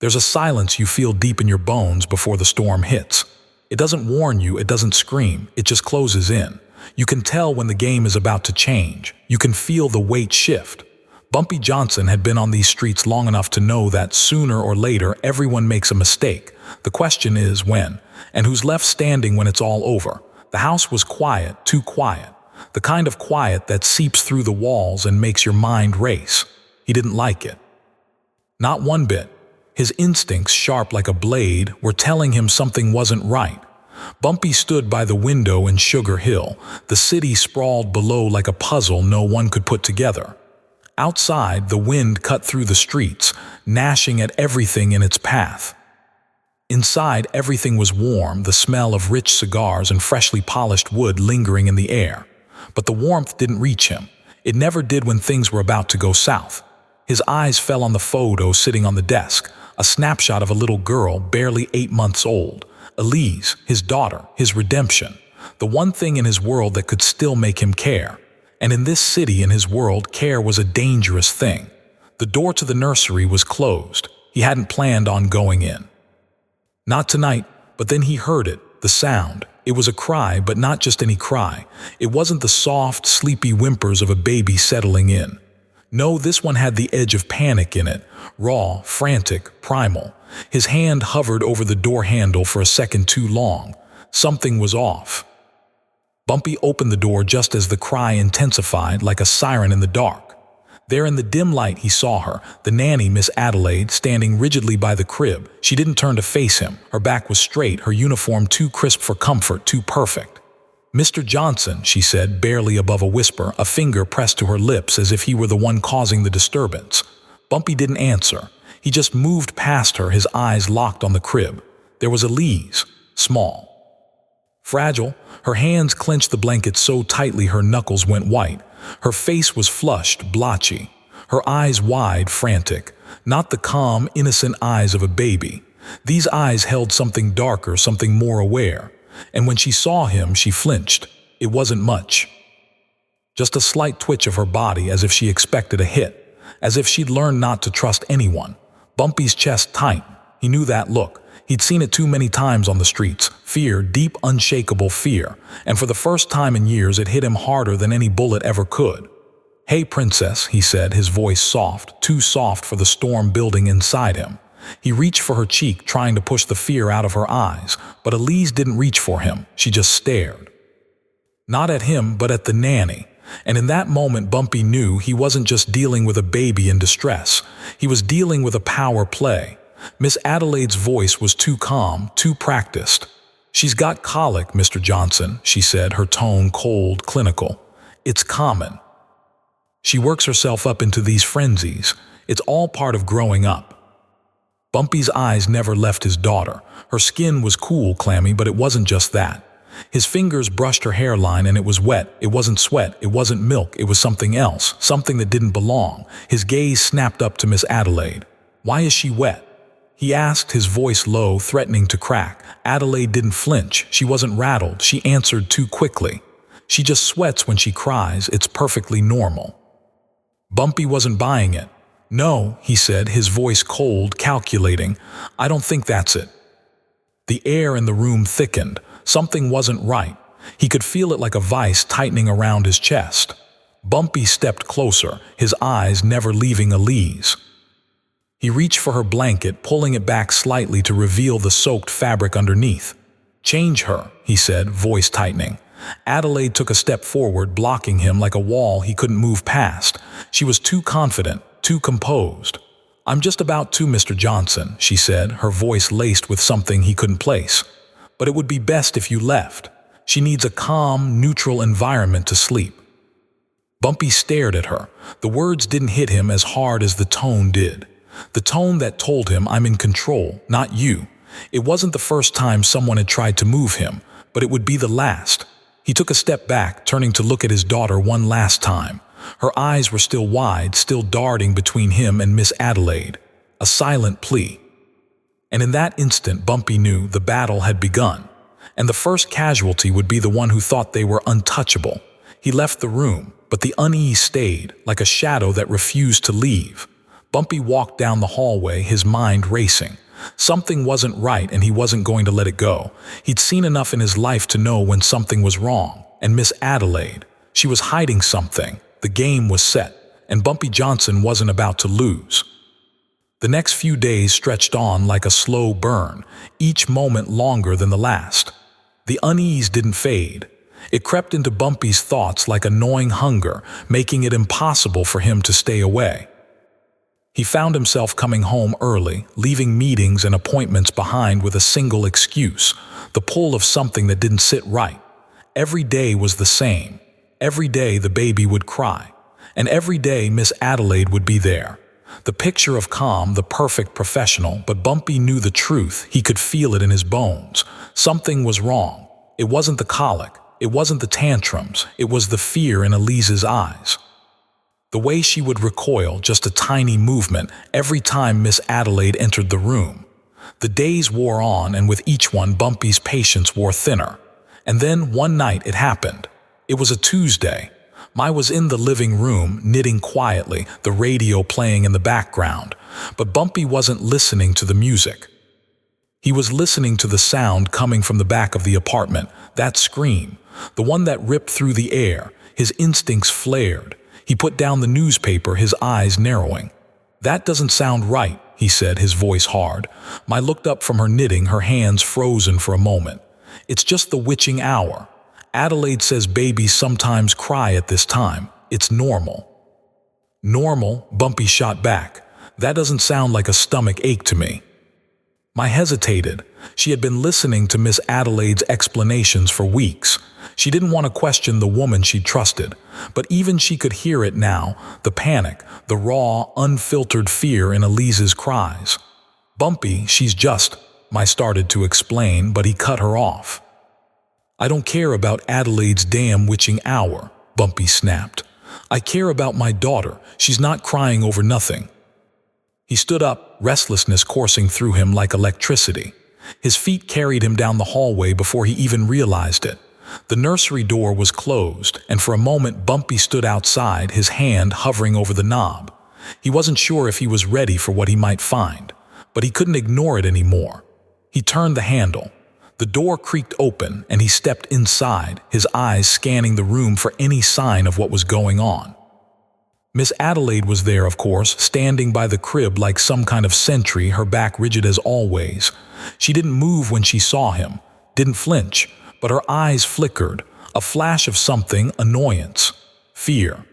There's a silence you feel deep in your bones before the storm hits. It doesn't warn you, it doesn't scream, it just closes in. You can tell when the game is about to change. You can feel the weight shift. Bumpy Johnson had been on these streets long enough to know that sooner or later everyone makes a mistake. The question is when, and who's left standing when it's all over. The house was quiet, too quiet. The kind of quiet that seeps through the walls and makes your mind race. He didn't like it. Not one bit. His instincts, sharp like a blade, were telling him something wasn't right. Bumpy stood by the window in Sugar Hill. The city sprawled below like a puzzle no one could put together. Outside, the wind cut through the streets, gnashing at everything in its path. Inside, everything was warm, the smell of rich cigars and freshly polished wood lingering in the air. But the warmth didn't reach him. It never did when things were about to go south. His eyes fell on the photo sitting on the desk, a snapshot of a little girl barely 8 months old. Elise, his daughter, his redemption. The one thing in his world that could still make him care. And in this city, in his world, care was a dangerous thing. The door to the nursery was closed. He hadn't planned on going in. Not tonight, but then he heard it, the sound. It was a cry, but not just any cry. It wasn't the soft, sleepy whimpers of a baby settling in. No, this one had the edge of panic in it, raw, frantic, primal. His hand hovered over the door handle for a second too long. Something was off. Bumpy opened the door just as the cry intensified like a siren in the dark. There in the dim light he saw her, the nanny, Miss Adelaide, standing rigidly by the crib. She didn't turn to face him. Her back was straight, her uniform too crisp for comfort, too perfect. "Mr. Johnson," she said, barely above a whisper, a finger pressed to her lips as if he were the one causing the disturbance. Bumpy didn't answer. He just moved past her, his eyes locked on the crib. There was Elise, small. Fragile, her hands clenched the blanket so tightly her knuckles went white. Her face was flushed, blotchy. Her eyes wide, frantic. Not the calm, innocent eyes of a baby. These eyes held something darker, something more aware. And when she saw him, she flinched. It wasn't much. Just a slight twitch of her body as if she expected a hit. As if she'd learned not to trust anyone. Bumpy's chest tightened. He knew that look. He'd seen it too many times on the streets. Fear, deep, unshakable fear. And for the first time in years, it hit him harder than any bullet ever could. "Hey, princess," he said, his voice soft, too soft for the storm building inside him. He reached for her cheek, trying to push the fear out of her eyes, but Elise didn't reach for him. She just stared. Not at him, but at the nanny. And in that moment, Bumpy knew he wasn't just dealing with a baby in distress. He was dealing with a power play. Miss Adelaide's voice was too calm, too practiced. "She's got colic, Mr. Johnson," she said, her tone cold, clinical. "It's common. She works herself up into these frenzies. It's all part of growing up." Bumpy's eyes never left his daughter. Her skin was cool, clammy, but it wasn't just that. His fingers brushed her hairline and it was wet. It wasn't sweat, it wasn't milk, it was something else, something that didn't belong. His gaze snapped up to Miss Adelaide. "Why is she wet?" he asked, his voice low, threatening to crack. Adelaide didn't flinch. She wasn't rattled. She answered too quickly. "She just sweats when she cries. It's perfectly normal." Bumpy wasn't buying it. "No," he said, his voice cold, calculating. "I don't think that's it." The air in the room thickened. Something wasn't right. He could feel it like a vice tightening around his chest. Bumpy stepped closer, his eyes never leaving Elise. He reached for her blanket, pulling it back slightly to reveal the soaked fabric underneath. "Change her," he said, voice tightening. Adelaide took a step forward, blocking him like a wall he couldn't move past. She was too confident, too composed. "I'm just about to, Mr. Johnson," she said, her voice laced with something he couldn't place. "But it would be best if you left. She needs a calm, neutral environment to sleep." Bumpy stared at her. The words didn't hit him as hard as the tone did. The tone that told him, "I'm in control, not you." It wasn't the first time someone had tried to move him, but it would be the last. He took a step back, turning to look at his daughter one last time. Her eyes were still wide, still darting between him and Miss Adelaide. A silent plea. And in that instant, Bumpy knew the battle had begun. And the first casualty would be the one who thought they were untouchable. He left the room, but the unease stayed, like a shadow that refused to leave. Bumpy walked down the hallway, his mind racing. Something wasn't right and he wasn't going to let it go. He'd seen enough in his life to know when something was wrong. And Miss Adelaide, she was hiding something. The game was set, and Bumpy Johnson wasn't about to lose. The next few days stretched on like a slow burn, each moment longer than the last. The unease didn't fade. It crept into Bumpy's thoughts like a gnawing hunger, making it impossible for him to stay away. He found himself coming home early, leaving meetings and appointments behind with a single excuse, the pull of something that didn't sit right. Every day was the same. Every day the baby would cry. And every day Miss Adelaide would be there. The picture of calm, the perfect professional, but Bumpy knew the truth. He could feel it in his bones. Something was wrong. It wasn't the colic. It wasn't the tantrums. It was the fear in Elise's eyes. The way she would recoil, just a tiny movement, every time Miss Adelaide entered the room. The days wore on, and with each one Bumpy's patience wore thinner. And then one night it happened. It was a Tuesday. Mai was in the living room, knitting quietly, the radio playing in the background. But Bumpy wasn't listening to the music. He was listening to the sound coming from the back of the apartment, that scream, the one that ripped through the air. His instincts flared. He put down the newspaper, his eyes narrowing. "That doesn't sound right," he said, his voice hard. Mai looked up from her knitting, her hands frozen for a moment. "It's just the witching hour. Adelaide says babies sometimes cry at this time. It's normal." "Normal?" Bumpy shot back. "That doesn't sound like a stomach ache to me." Mai hesitated. She had been listening to Miss Adelaide's explanations for weeks. She didn't want to question the woman she trusted, but even she could hear it now, the panic, the raw, unfiltered fear in Elise's cries. "Bumpy, she's just," Mai started to explain, but he cut her off. "I don't care about Adelaide's damn witching hour," Bumpy snapped. "I care about my daughter. She's not crying over nothing." He stood up, restlessness coursing through him like electricity. His feet carried him down the hallway before he even realized it. The nursery door was closed, and for a moment Bumpy stood outside, his hand hovering over the knob. He wasn't sure if he was ready for what he might find, but he couldn't ignore it anymore. He turned the handle. The door creaked open, and he stepped inside, his eyes scanning the room for any sign of what was going on. Miss Adelaide was there, of course, standing by the crib like some kind of sentry, her back rigid as always. She didn't move when she saw him, didn't flinch, but her eyes flickered, a flash of something, annoyance, fear.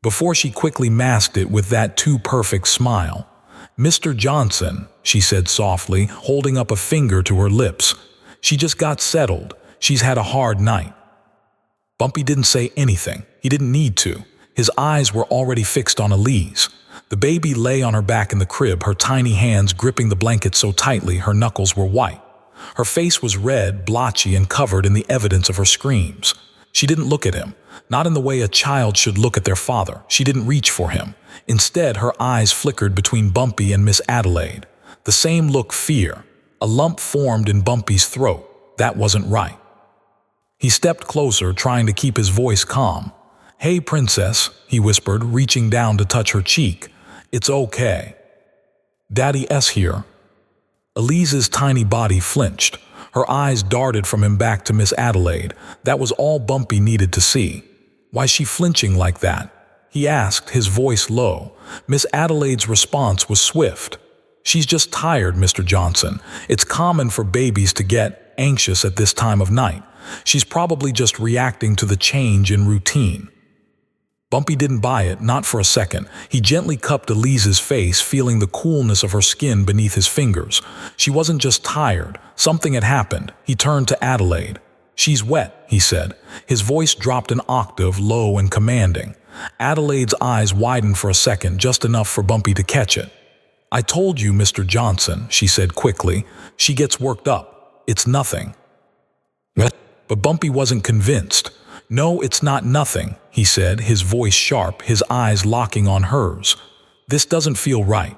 Before she quickly masked it with that too-perfect smile. "Mr. Johnson," she said softly, holding up a finger to her lips. "She just got settled. She's had a hard night." Bumpy didn't say anything. He didn't need to. His eyes were already fixed on Elise. The baby lay on her back in the crib, her tiny hands gripping the blanket so tightly her knuckles were white. Her face was red, blotchy, and covered in the evidence of her screams. She didn't look at him, not in the way a child should look at their father. She didn't reach for him. Instead, her eyes flickered between Bumpy and Miss Adelaide. The same look, fear. A lump formed in Bumpy's throat. That wasn't right. He stepped closer, trying to keep his voice calm. "Hey, princess," he whispered, reaching down to touch her cheek. "It's okay. Daddy S here." Elise's tiny body flinched. Her eyes darted from him back to Miss Adelaide. That was all Bumpy needed to see. "Why's she flinching like that?" he asked, his voice low. Miss Adelaide's response was swift. "She's just tired, Mr. Johnson. It's common for babies to get anxious at this time of night. She's probably just reacting to the change in routine." Bumpy didn't buy it, not for a second. He gently cupped Elise's face, feeling the coolness of her skin beneath his fingers. She wasn't just tired. Something had happened. He turned to Adelaide. "She's wet," he said. His voice dropped an octave, low and commanding. Adelaide's eyes widened for a second, just enough for Bumpy to catch it. "I told you, Mr. Johnson," she said quickly. "She gets worked up. It's nothing." But Bumpy wasn't convinced. "No, it's not nothing," he said, his voice sharp, his eyes locking on hers. "This doesn't feel right."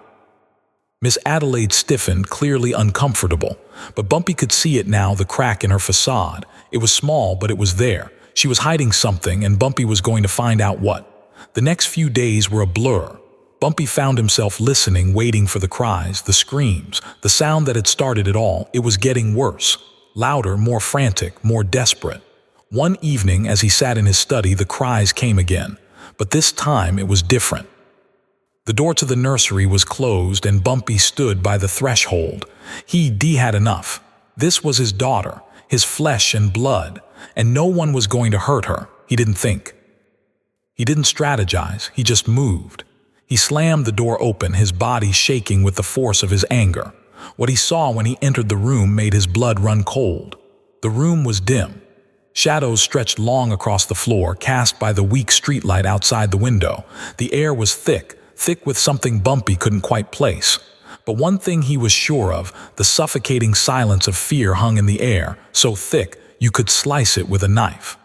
Miss Adelaide stiffened, clearly uncomfortable. But Bumpy could see it now, the crack in her facade. It was small, but it was there. She was hiding something, and Bumpy was going to find out what. The next few days were a blur. Bumpy found himself listening, waiting for the cries, the screams, the sound that had started it all. It was getting worse. Louder, more frantic, more desperate. One evening, as he sat in his study, the cries came again. But this time it was different. The door to the nursery was closed and Bumpy stood by the threshold. He'd had enough. This was his daughter, his flesh and blood, and no one was going to hurt her. He didn't think. He didn't strategize, he just moved. He slammed the door open, his body shaking with the force of his anger. What he saw when he entered the room made his blood run cold. The room was dim. Shadows stretched long across the floor, cast by the weak streetlight outside the window. The air was thick with something Bumpy couldn't quite place. But one thing he was sure of, the suffocating silence of fear hung in the air, so thick you could slice it with a knife.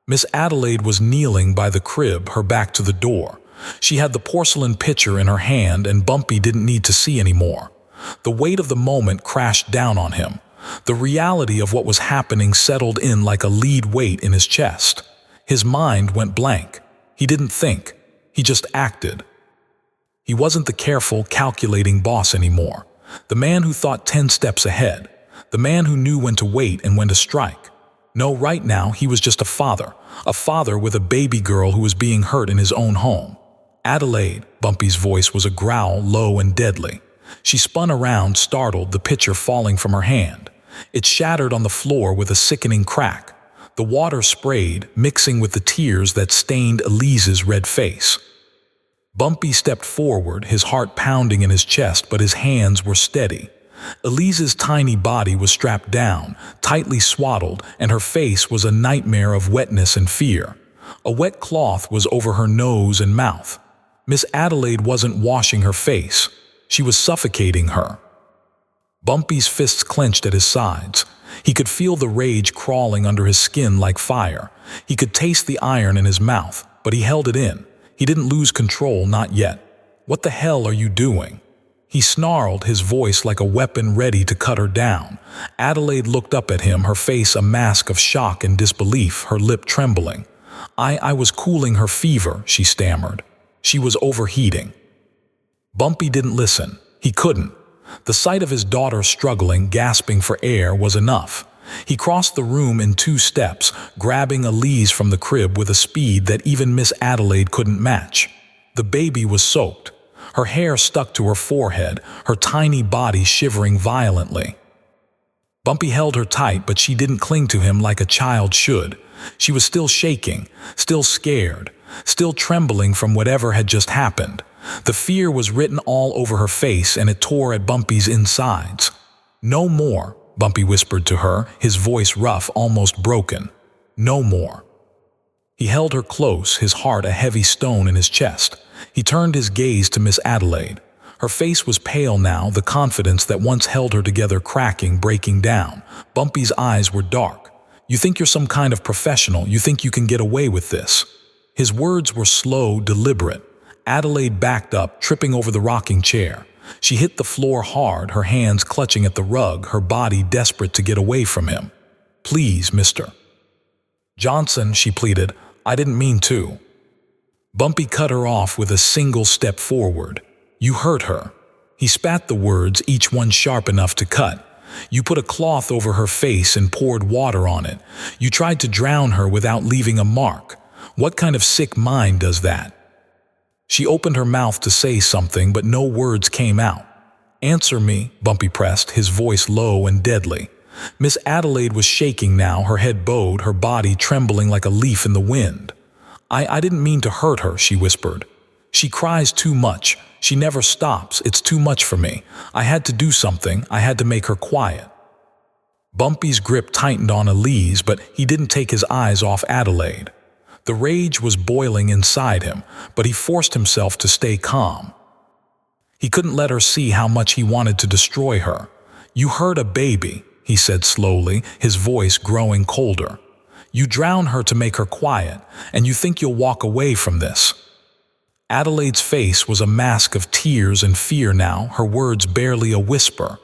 Miss Adelaide was kneeling by the crib, her back to the door. She had the porcelain pitcher in her hand, and Bumpy didn't need to see anymore. The weight of the moment crashed down on him. The reality of what was happening settled in like a lead weight in his chest. His mind went blank. He didn't think. He just acted. He wasn't the careful, calculating boss anymore. The man who thought 10 steps ahead. The man who knew when to wait and when to strike. No, right now he was just a father with a baby girl who was being hurt in his own home. Adelaide, Bumpy's voice was a growl, low and deadly. She spun around, startled, the pitcher falling from her hand. It shattered on the floor with a sickening crack. The water sprayed, mixing with the tears that stained Elise's red face. Bumpy stepped forward, his heart pounding in his chest, but his hands were steady. Elise's tiny body was strapped down, tightly swaddled, and her face was a nightmare of wetness and fear. A wet cloth was over her nose and mouth. Miss Adelaide wasn't washing her face. She was suffocating her. Bumpy's fists clenched at his sides. He could feel the rage crawling under his skin like fire. He could taste the iron in his mouth, but he held it in. He didn't lose control, not yet. "What the hell are you doing?" He snarled, his voice like a weapon ready to cut her down. Adelaide looked up at him, her face a mask of shock and disbelief, her lip trembling. I was cooling her fever," she stammered. "She was overheating." Bumpy didn't listen. He couldn't. The sight of his daughter struggling, gasping for air, was enough. He crossed the room in 2 steps, grabbing Elise from the crib with a speed that even Miss Adelaide couldn't match. The baby was soaked. Her hair stuck to her forehead, her tiny body shivering violently. Bumpy held her tight, but she didn't cling to him like a child should. She was still shaking, still scared, still trembling from whatever had just happened. The fear was written all over her face, and it tore at Bumpy's insides. "No more," Bumpy whispered to her, his voice rough, almost broken. "No more." He held her close, his heart a heavy stone in his chest. He turned his gaze to Miss Adelaide. Her face was pale now, the confidence that once held her together cracking, breaking down. Bumpy's eyes were dark. "You think you're some kind of professional. You think you can get away with this." His words were slow, deliberate. Adelaide backed up, tripping over the rocking chair. She hit the floor hard, her hands clutching at the rug, her body desperate to get away from him. "Please, Mr. Johnson," she pleaded, "I didn't mean to." Bumpy cut her off with a single step forward. "You hurt her." He spat the words, each one sharp enough to cut. "You put a cloth over her face and poured water on it. You tried to drown her without leaving a mark. What kind of sick mind does that?" She opened her mouth to say something, but no words came out. "Answer me," Bumpy pressed, his voice low and deadly. Miss Adelaide was shaking now, her head bowed, her body trembling like a leaf in the wind. I didn't mean to hurt her," she whispered. "She cries too much. She never stops. It's too much for me. I had to do something. I had to make her quiet." Bumpy's grip tightened on Elise, but he didn't take his eyes off Adelaide. The rage was boiling inside him, but he forced himself to stay calm. He couldn't let her see how much he wanted to destroy her. "You hurt a baby," he said slowly, his voice growing colder. "You drown her to make her quiet, and you think you'll walk away from this." Adelaide's face was a mask of tears and fear now, her words barely a whisper.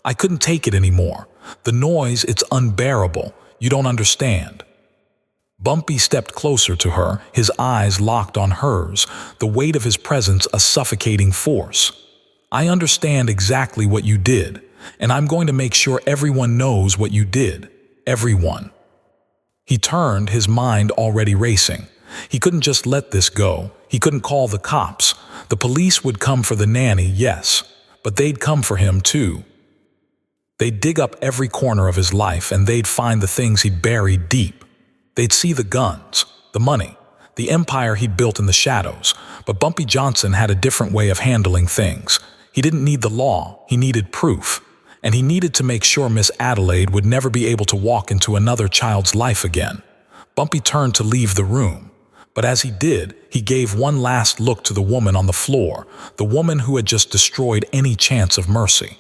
"I couldn't take it anymore. The noise, it's unbearable. You don't understand." Bumpy stepped closer to her, his eyes locked on hers, the weight of his presence a suffocating force. "I understand exactly what you did, and I'm going to make sure everyone knows what you did. Everyone." He turned, his mind already racing. He couldn't just let this go. He couldn't call the cops. The police would come for the nanny, yes, but they'd come for him too. They'd dig up every corner of his life, and they'd find the things he'd buried deep. They'd see the guns, the money, the empire he'd built in the shadows. But Bumpy Johnson had a different way of handling things. He didn't need the law, he needed proof. And he needed to make sure Miss Adelaide would never be able to walk into another child's life again. Bumpy turned to leave the room. But as he did, he gave one last look to the woman on the floor, the woman who had just destroyed any chance of mercy.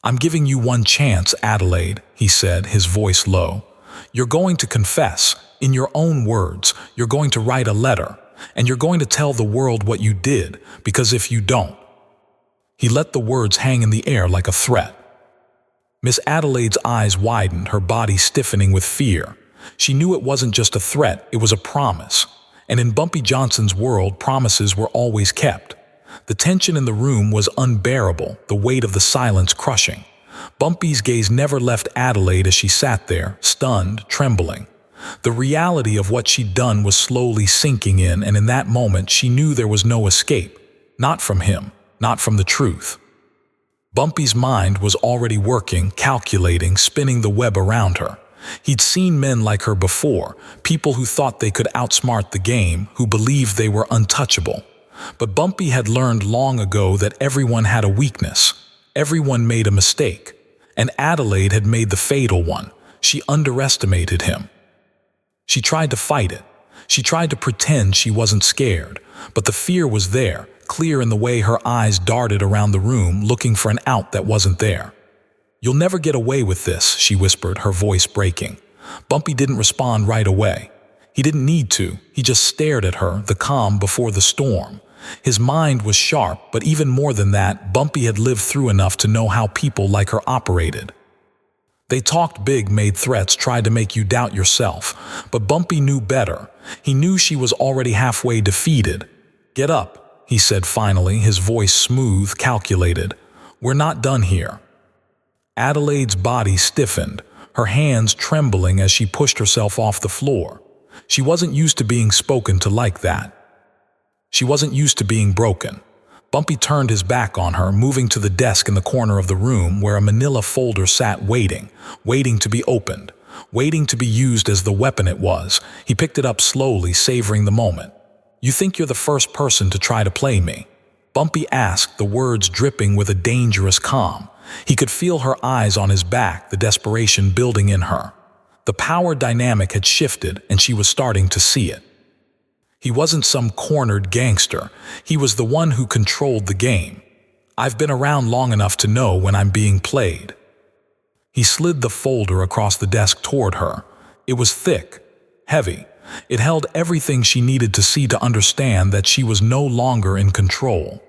"I'm giving you one chance, Adelaide," he said, his voice low. "You're going to confess, in your own words, you're going to write a letter, and you're going to tell the world what you did, because if you don't..." He let the words hang in the air like a threat. Miss Adelaide's eyes widened, her body stiffening with fear. She knew it wasn't just a threat, it was a promise. And in Bumpy Johnson's world, promises were always kept. The tension in the room was unbearable, the weight of the silence crushing. Bumpy's gaze never left Adelaide as she sat there, stunned, trembling. The reality of what she'd done was slowly sinking in, and in that moment she knew there was no escape. Not from him, not from the truth. Bumpy's mind was already working, calculating, spinning the web around her. He'd seen men like her before, people who thought they could outsmart the game, who believed they were untouchable. But Bumpy had learned long ago that everyone had a weakness. Everyone made a mistake. And Adelaide had made the fatal one. She underestimated him. She tried to fight it. She tried to pretend she wasn't scared. But the fear was there, clear in the way her eyes darted around the room, looking for an out that wasn't there. "You'll never get away with this," she whispered, her voice breaking. Bumpy didn't respond right away. He didn't need to. He just stared at her, the calm before the storm. His mind was sharp, but even more than that, Bumpy had lived through enough to know how people like her operated. They talked big, made threats, tried to make you doubt yourself. But Bumpy knew better. He knew she was already halfway defeated. "Get up," he said finally, his voice smooth, calculated. "We're not done here." Adelaide's body stiffened, her hands trembling as she pushed herself off the floor. She wasn't used to being spoken to like that. She wasn't used to being broken. Bumpy turned his back on her, moving to the desk in the corner of the room where a manila folder sat waiting to be opened, waiting to be used as the weapon it was. He picked it up slowly, savoring the moment. "You think you're the first person to try to play me?" Bumpy asked, the words dripping with a dangerous calm. He could feel her eyes on his back, the desperation building in her. The power dynamic had shifted, and she was starting to see it. He wasn't some cornered gangster. He was the one who controlled the game. "I've been around long enough to know when I'm being played." He slid the folder across the desk toward her. It was thick, heavy. It held everything she needed to see to understand that she was no longer in control.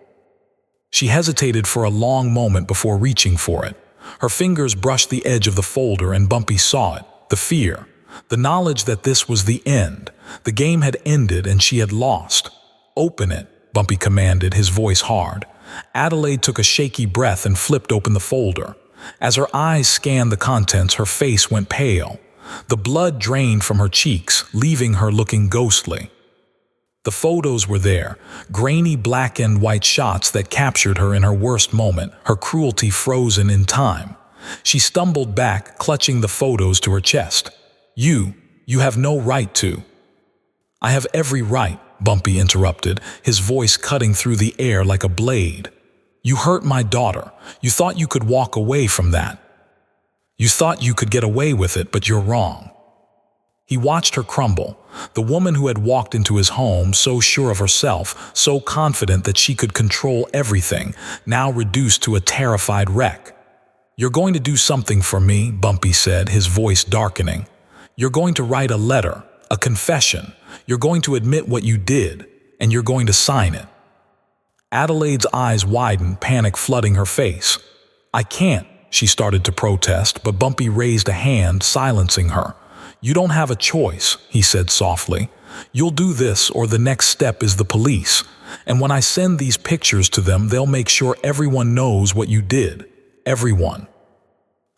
She hesitated for a long moment before reaching for it. Her fingers brushed the edge of the folder, and Bumpy saw it. The fear. The knowledge that this was the end. The game had ended and she had lost. "Open it," Bumpy commanded, his voice hard. Adelaide took a shaky breath and flipped open the folder. As her eyes scanned the contents, her face went pale. The blood drained from her cheeks, leaving her looking ghostly. The photos were there, grainy black and white shots that captured her in her worst moment, her cruelty frozen in time. She stumbled back, clutching the photos to her chest. You have no right to." "I have every right," Bumpy interrupted, his voice cutting through the air like a blade. "You hurt my daughter. You thought you could walk away from that. You thought you could get away with it, but you're wrong." He watched her crumble, the woman who had walked into his home so sure of herself, so confident that she could control everything, now reduced to a terrified wreck. "You're going to do something for me," Bumpy said, his voice darkening. "You're going to write a letter, a confession. You're going to admit what you did, and you're going to sign it." Adelaide's eyes widened, panic flooding her face. "I can't," she started to protest, but Bumpy raised a hand, silencing her. "You don't have a choice," he said softly. "You'll do this or the next step is the police. And when I send these pictures to them, they'll make sure everyone knows what you did. Everyone."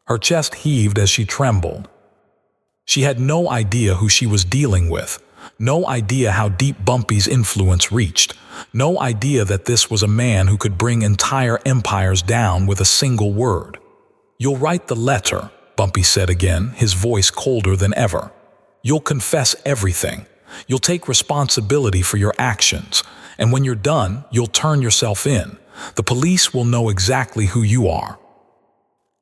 Her chest heaved as she trembled. She had no idea who she was dealing with, no idea how deep Bumpy's influence reached, no idea that this was a man who could bring entire empires down with a single word. "You'll write the letter," Bumpy said again, his voice colder than ever. "You'll confess everything. You'll take responsibility for your actions, and when you're done, you'll turn yourself in. The police will know exactly who you are."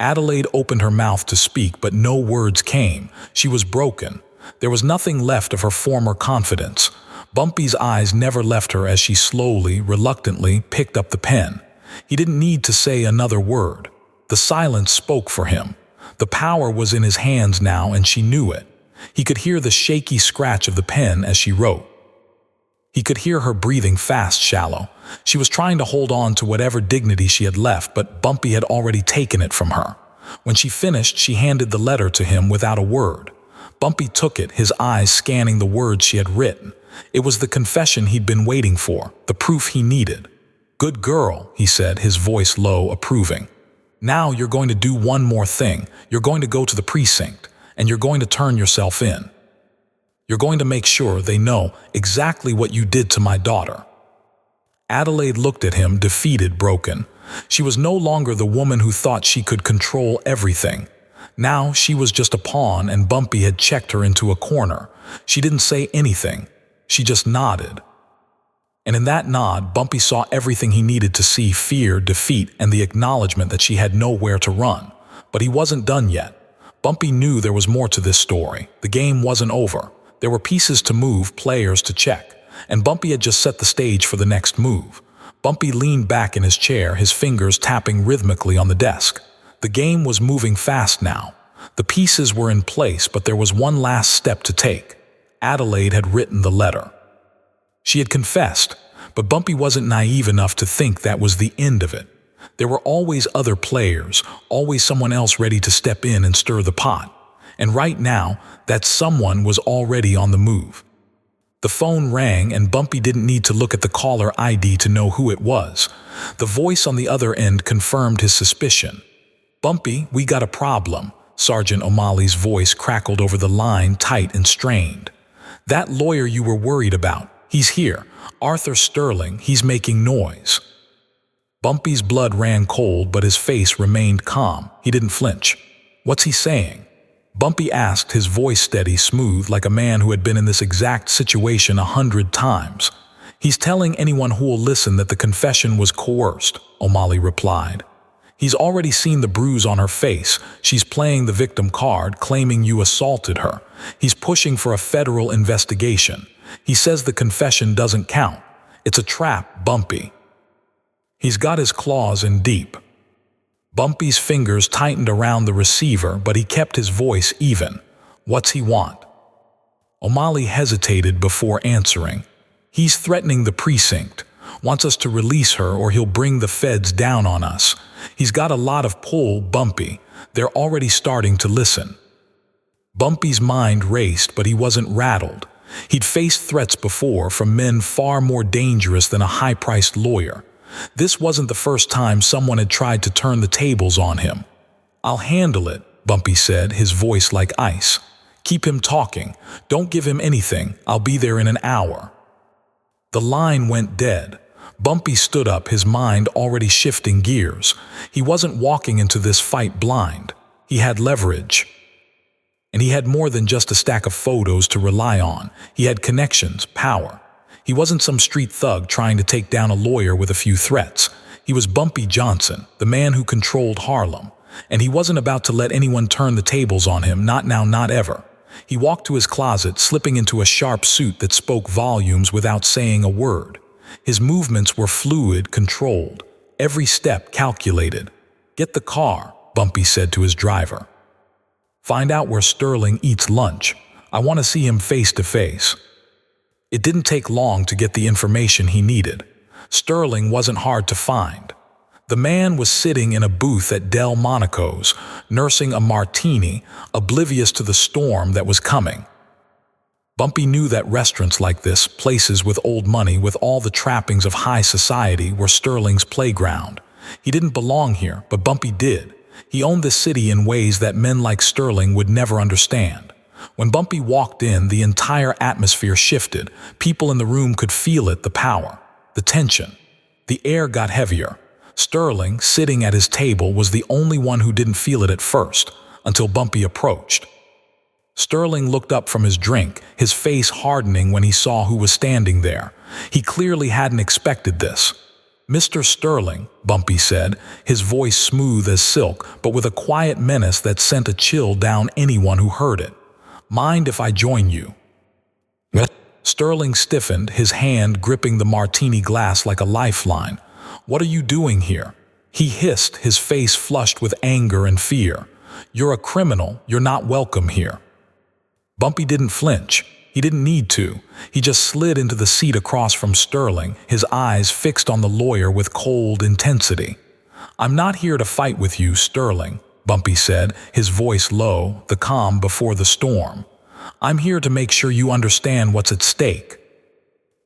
Adelaide opened her mouth to speak, but no words came. She was broken. There was nothing left of her former confidence. Bumpy's eyes never left her as she slowly, reluctantly picked up the pen. He didn't need to say another word. The silence spoke for him. The power was in his hands now, and she knew it. He could hear the shaky scratch of the pen as she wrote. He could hear her breathing fast, shallow. She was trying to hold on to whatever dignity she had left, but Bumpy had already taken it from her. When she finished, she handed the letter to him without a word. Bumpy took it, his eyes scanning the words she had written. It was the confession he'd been waiting for, the proof he needed. "Good girl," he said, his voice low, approving. "Now you're going to do one more thing. You're going to go to the precinct, and you're going to turn yourself in. You're going to make sure they know exactly what you did to my daughter." Adelaide looked at him, defeated, broken. She was no longer the woman who thought she could control everything. Now she was just a pawn, and Bumpy had checked her into a corner. She didn't say anything. She just nodded. And in that nod, Bumpy saw everything he needed to see: fear, defeat, and the acknowledgement that she had nowhere to run. But he wasn't done yet. Bumpy knew there was more to this story. The game wasn't over. There were pieces to move, players to check. And Bumpy had just set the stage for the next move. Bumpy leaned back in his chair, his fingers tapping rhythmically on the desk. The game was moving fast now. The pieces were in place, but there was one last step to take. Adelaide had written the letter. She had confessed, but Bumpy wasn't naive enough to think that was the end of it. There were always other players, always someone else ready to step in and stir the pot. And right now, that someone was already on the move. The phone rang, and Bumpy didn't need to look at the caller ID to know who it was. The voice on the other end confirmed his suspicion. "Bumpy, we got a problem." Sergeant O'Malley's voice crackled over the line, tight and strained. "That lawyer you were worried about, he's here. Arthur Sterling, he's making noise." Bumpy's blood ran cold, but his face remained calm. He didn't flinch. "What's he saying?" Bumpy asked, his voice steady, smooth, like a man who had been in this exact situation 100 times. "He's telling anyone who will listen that the confession was coerced," O'Malley replied. "He's already seen the bruise on her face. She's playing the victim card, claiming you assaulted her. He's pushing for a federal investigation. He says the confession doesn't count. It's a trap, Bumpy. He's got his claws in deep." Bumpy's fingers tightened around the receiver, but he kept his voice even. "What's he want?" O'Malley hesitated before answering. "He's threatening the precinct. Wants us to release her or he'll bring the feds down on us. He's got a lot of pull, Bumpy. They're already starting to listen." Bumpy's mind raced, but he wasn't rattled. He'd faced threats before from men far more dangerous than a high-priced lawyer. This wasn't the first time someone had tried to turn the tables on him. "I'll handle it," Bumpy said, his voice like ice. "Keep him talking. Don't give him anything. I'll be there in an hour." The line went dead. Bumpy stood up, his mind already shifting gears. He wasn't walking into this fight blind. He had leverage. And he had more than just a stack of photos to rely on. He had connections, power. He wasn't some street thug trying to take down a lawyer with a few threats. He was Bumpy Johnson, the man who controlled Harlem. And he wasn't about to let anyone turn the tables on him, not now, not ever. He walked to his closet, slipping into a sharp suit that spoke volumes without saying a word. His movements were fluid, controlled. Every step calculated. "Get the car," Bumpy said to his driver. "Find out where Sterling eats lunch. I want to see him face to face." It didn't take long to get the information he needed. Sterling wasn't hard to find. The man was sitting in a booth at Delmonico's, nursing a martini, oblivious to the storm that was coming. Bumpy knew that restaurants like this, places with old money, with all the trappings of high society, were Sterling's playground. He didn't belong here, but Bumpy did. He owned this city in ways that men like Sterling would never understand. When Bumpy walked in, the entire atmosphere shifted. People in the room could feel it, the power, the tension. The air got heavier. Sterling, sitting at his table, was the only one who didn't feel it at first, until Bumpy approached. Sterling looked up from his drink, his face hardening when he saw who was standing there. He clearly hadn't expected this. "Mr. Sterling," Bumpy said, his voice smooth as silk, but with a quiet menace that sent a chill down anyone who heard it. "Mind if I join you?" "What?" Sterling stiffened, his hand gripping the martini glass like a lifeline. "What are you doing here?" He hissed, his face flushed with anger and fear. "You're a criminal. You're not welcome here." Bumpy didn't flinch. He didn't need to. He just slid into the seat across from Sterling, his eyes fixed on the lawyer with cold intensity. "I'm not here to fight with you, Sterling," Bumpy said, his voice low, the calm before the storm. "I'm here to make sure you understand what's at stake."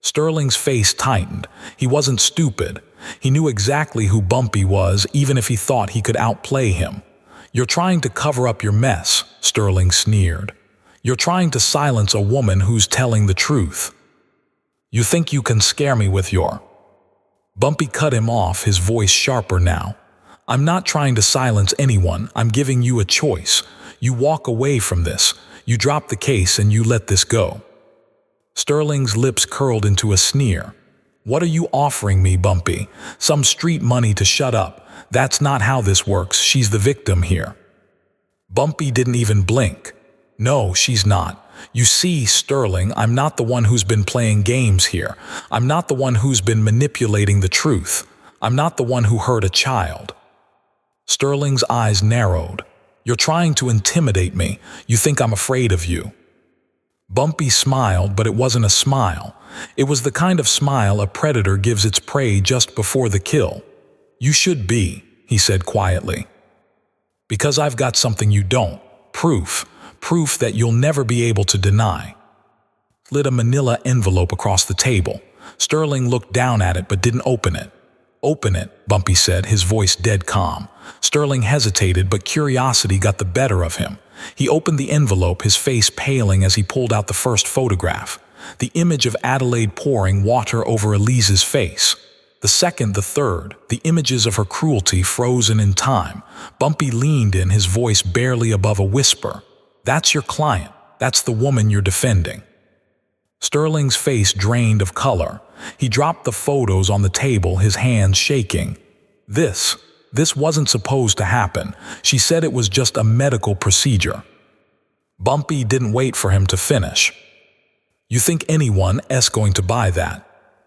Sterling's face tightened. He wasn't stupid. He knew exactly who Bumpy was, even if he thought he could outplay him. "You're trying to cover up your mess," Sterling sneered. "You're trying to silence a woman who's telling the truth. You think you can scare me with your—" Bumpy cut him off, his voice sharper now. "I'm not trying to silence anyone. I'm giving you a choice. You walk away from this. You drop the case and you let this go." Sterling's lips curled into a sneer. "What are you offering me, Bumpy? Some street money to shut up? That's not how this works. She's the victim here." Bumpy didn't even blink. "No, she's not. You see, Sterling, I'm not the one who's been playing games here. I'm not the one who's been manipulating the truth. I'm not the one who hurt a child." Sterling's eyes narrowed. "You're trying to intimidate me. You think I'm afraid of you." Bumpy smiled, but it wasn't a smile. It was the kind of smile a predator gives its prey just before the kill. "You should be," he said quietly. "Because I've got something you don't. Proof. Proof that you'll never be able to deny." Slid a manila envelope across the table. Sterling looked down at it but didn't open it. "Open it," Bumpy said, his voice dead calm. Sterling hesitated, but curiosity got the better of him. He opened the envelope, his face paling as he pulled out the first photograph. The image of Adelaide pouring water over Elise's face. The second, the third, the images of her cruelty frozen in time. Bumpy leaned in, his voice barely above a whisper. "That's your client. That's the woman you're defending." Sterling's face drained of color. He dropped the photos on the table, his hands shaking. This wasn't supposed to happen. She said it was just a medical procedure." Bumpy didn't wait for him to finish. "You think anyone's going to buy that?"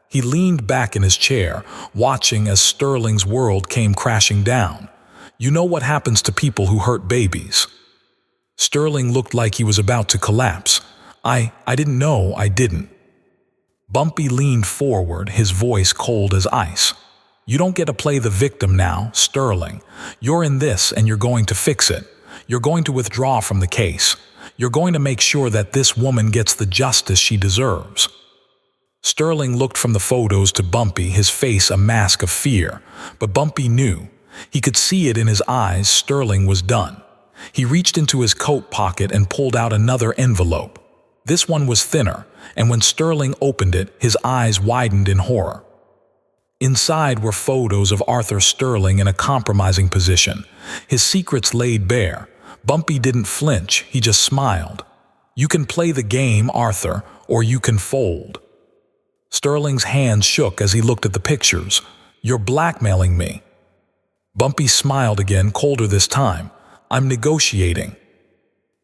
He leaned back in his chair, watching as Sterling's world came crashing down. "You know what happens to people who hurt babies?" Sterling looked like he was about to collapse. I didn't know, I didn't." Bumpy leaned forward, his voice cold as ice. "You don't get to play the victim now, Sterling. You're in this and you're going to fix it. You're going to withdraw from the case. You're going to make sure that this woman gets the justice she deserves." Sterling looked from the photos to Bumpy, his face a mask of fear. But Bumpy knew. He could see it in his eyes. Sterling was done. He reached into his coat pocket and pulled out another envelope. This one was thinner, and when Sterling opened it, his eyes widened in horror. Inside were photos of Arthur Sterling in a compromising position, his secrets laid bare. Bumpy didn't flinch, he just smiled. "You can play the game, Arthur, or you can fold." Sterling's hands shook as he looked at the pictures. "You're blackmailing me." Bumpy smiled again, colder this time. "I'm negotiating."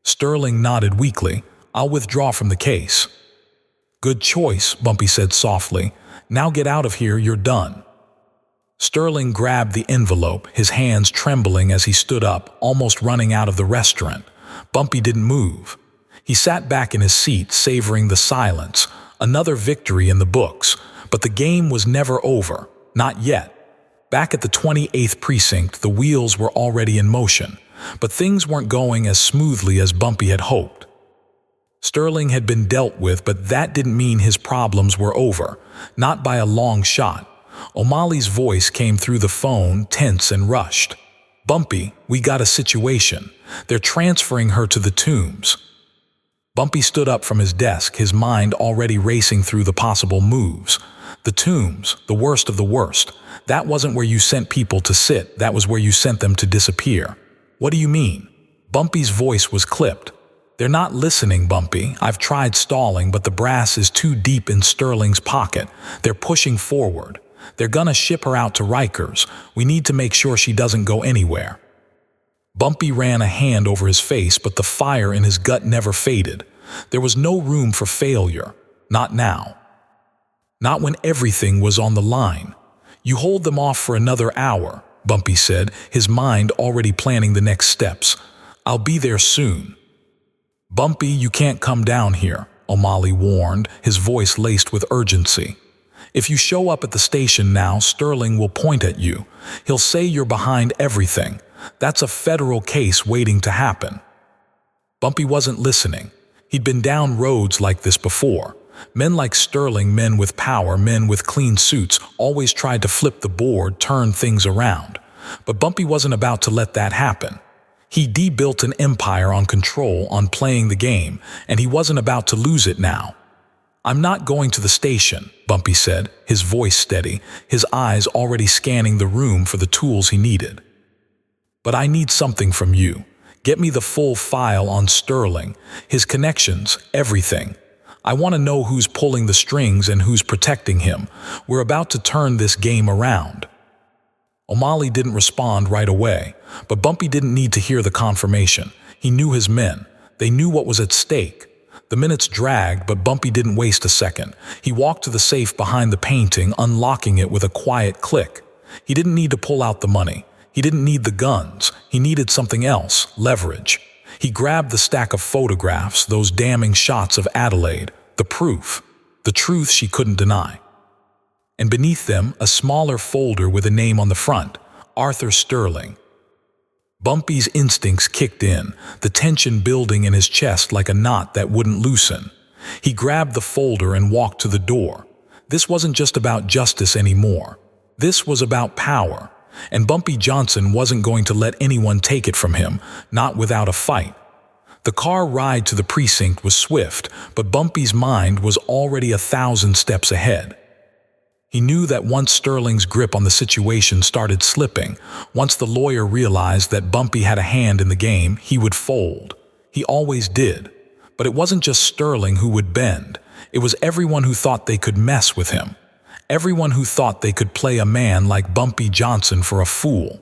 Sterling nodded weakly. "I'll withdraw from the case." "Good choice," Bumpy said softly. "Now get out of here, you're done." Sterling grabbed the envelope, his hands trembling as he stood up, almost running out of the restaurant. Bumpy didn't move. He sat back in his seat, savoring the silence. Another victory in the books. But the game was never over. Not yet. Back at the 28th precinct, the wheels were already in motion, but things weren't going as smoothly as Bumpy had hoped. Sterling had been dealt with, but that didn't mean his problems were over, not by a long shot. O'Malley's voice came through the phone, tense and rushed. "Bumpy, we got a situation. They're transferring her to the Tombs." Bumpy stood up from his desk, his mind already racing through the possible moves. The Tombs, the worst of the worst. That wasn't where you sent people to sit, that was where you sent them to disappear. "What do you mean?" Bumpy's voice was clipped. "They're not listening, Bumpy. I've tried stalling, but the brass is too deep in Sterling's pocket. They're pushing forward. They're gonna ship her out to Rikers. We need to make sure she doesn't go anywhere." Bumpy ran a hand over his face, but the fire in his gut never faded. There was no room for failure. Not now. Not when everything was on the line. "You hold them off for another hour," Bumpy said, his mind already planning the next steps. "I'll be there soon." "Bumpy, you can't come down here," O'Malley warned, his voice laced with urgency. "If you show up at the station now, Sterling will point at you. He'll say you're behind everything. That's a federal case waiting to happen." Bumpy wasn't listening. He'd been down roads like this before. Men like Sterling, men with power, men with clean suits, always tried to flip the board, turn things around. But Bumpy wasn't about to let that happen. He built an empire on control, on playing the game, and he wasn't about to lose it now. "I'm not going to the station," Bumpy said, his voice steady, his eyes already scanning the room for the tools he needed. "But I need something from you. Get me the full file on Sterling, his connections, everything. I want to know who's pulling the strings and who's protecting him. We're about to turn this game around." O'Malley didn't respond right away, but Bumpy didn't need to hear the confirmation. He knew his men. They knew what was at stake. The minutes dragged, but Bumpy didn't waste a second. He walked to the safe behind the painting, unlocking it with a quiet click. He didn't need to pull out the money. He didn't need the guns. He needed something else, leverage. He grabbed the stack of photographs, those damning shots of Adelaide, the proof, the truth she couldn't deny. And beneath them, a smaller folder with a name on the front, Arthur Sterling. Bumpy's instincts kicked in, the tension building in his chest like a knot that wouldn't loosen. He grabbed the folder and walked to the door. This wasn't just about justice anymore. This was about power. And Bumpy Johnson wasn't going to let anyone take it from him, not without a fight. The car ride to the precinct was swift, but Bumpy's mind was already 1,000 steps ahead. He knew that once Sterling's grip on the situation started slipping, once the lawyer realized that Bumpy had a hand in the game, he would fold. He always did. But it wasn't just Sterling who would bend. It was everyone who thought they could mess with him. Everyone who thought they could play a man like Bumpy Johnson for a fool.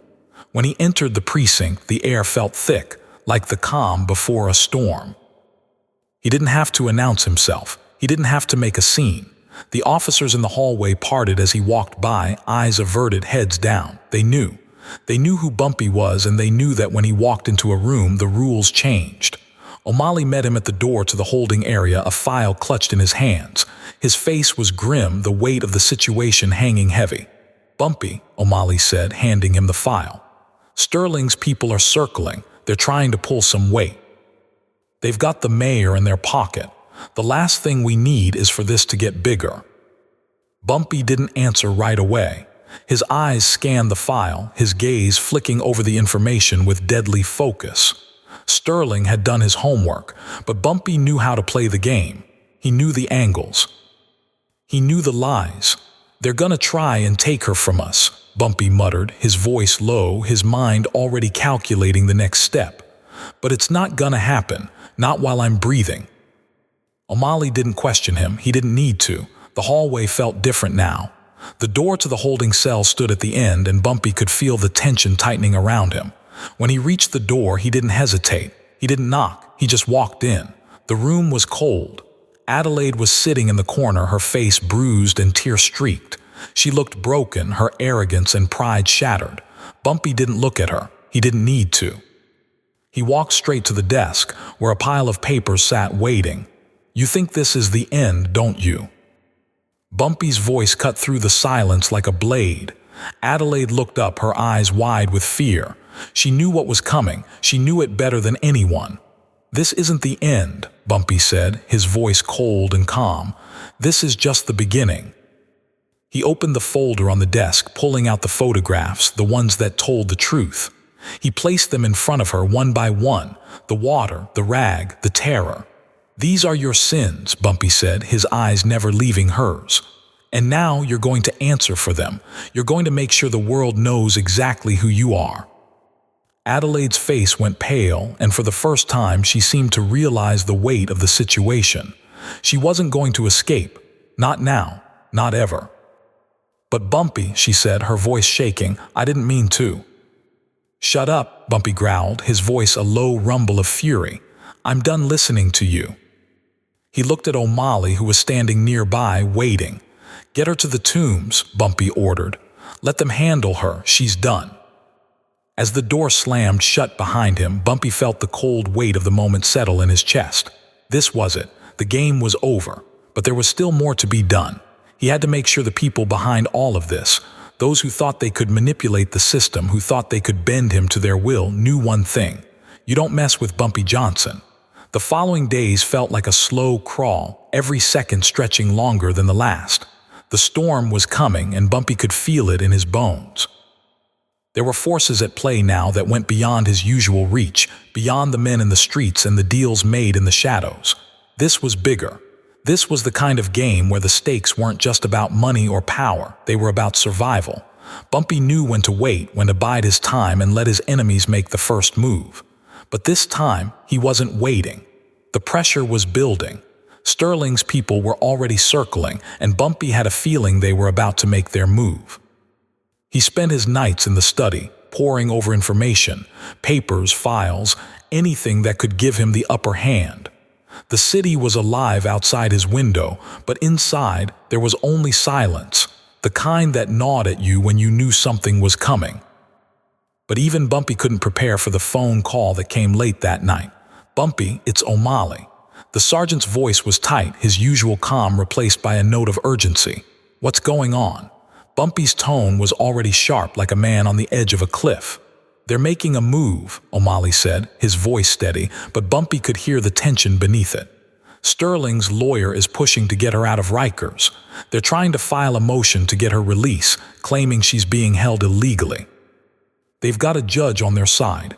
When he entered the precinct, the air felt thick, like the calm before a storm. He didn't have to announce himself. He didn't have to make a scene. The officers in the hallway parted as he walked by, eyes averted, heads down. They knew. They knew who Bumpy was, and they knew that when he walked into a room, the rules changed. O'Malley met him at the door to the holding area, a file clutched in his hands. His face was grim, the weight of the situation hanging heavy. "Bumpy," O'Malley said, handing him the file. "Sterling's people are circling. They're trying to pull some weight. They've got the mayor in their pocket. The last thing we need is for this to get bigger." Bumpy didn't answer right away. His eyes scanned the file, his gaze flicking over the information with deadly focus. Sterling had done his homework, but Bumpy knew how to play the game. He knew the angles. He knew the lies. "They're gonna try and take her from us," Bumpy muttered, his voice low, his mind already calculating the next step. "But it's not gonna happen, not while I'm breathing." O'Malley didn't question him. He didn't need to. The hallway felt different now. The door to the holding cell stood at the end, and Bumpy could feel the tension tightening around him. When he reached the door, he didn't hesitate. He didn't knock. He just walked in. The room was cold. Adelaide was sitting in the corner, her face bruised and tear-streaked. She looked broken, her arrogance and pride shattered. Bumpy didn't look at her. He didn't need to. He walked straight to the desk, where a pile of papers sat waiting. "You think this is the end, don't you?" Bumpy's voice cut through the silence like a blade. Adelaide looked up, her eyes wide with fear. She knew what was coming. She knew it better than anyone. "This isn't the end," Bumpy said, his voice cold and calm. "This is just the beginning." He opened the folder on the desk, pulling out the photographs, the ones that told the truth. He placed them in front of her one by one, the water, the rag, the terror. "These are your sins," Bumpy said, his eyes never leaving hers. "And now you're going to answer for them. You're going to make sure the world knows exactly who you are." Adelaide's face went pale, and for the first time she seemed to realize the weight of the situation. She wasn't going to escape. Not now. Not ever. "But Bumpy," she said, her voice shaking, "I didn't mean to." "Shut up," Bumpy growled, his voice a low rumble of fury. "I'm done listening to you." He looked at O'Malley, who was standing nearby, waiting. "Get her to the tombs," Bumpy ordered. "Let them handle her. She's done." As the door slammed shut behind him, Bumpy felt the cold weight of the moment settle in his chest. This was it. The game was over. But there was still more to be done. He had to make sure the people behind all of this, those who thought they could manipulate the system, who thought they could bend him to their will, knew one thing. You don't mess with Bumpy Johnson. The following days felt like a slow crawl, every second stretching longer than the last. The storm was coming, and Bumpy could feel it in his bones. There were forces at play now that went beyond his usual reach, beyond the men in the streets and the deals made in the shadows. This was bigger. This was the kind of game where the stakes weren't just about money or power, they were about survival. Bumpy knew when to wait, when to bide his time and let his enemies make the first move. But this time, he wasn't waiting. The pressure was building. Sterling's people were already circling, and Bumpy had a feeling they were about to make their move. He spent his nights in the study, poring over information, papers, files, anything that could give him the upper hand. The city was alive outside his window, but inside there was only silence, the kind that gnawed at you when you knew something was coming. But even Bumpy couldn't prepare for the phone call that came late that night. "Bumpy, it's O'Malley." The sergeant's voice was tight, his usual calm replaced by a note of urgency. "What's going on?" Bumpy's tone was already sharp, like a man on the edge of a cliff. "They're making a move," O'Malley said, his voice steady, but Bumpy could hear the tension beneath it. "Sterling's lawyer is pushing to get her out of Rikers. They're trying to file a motion to get her release, claiming she's being held illegally. They've got a judge on their side."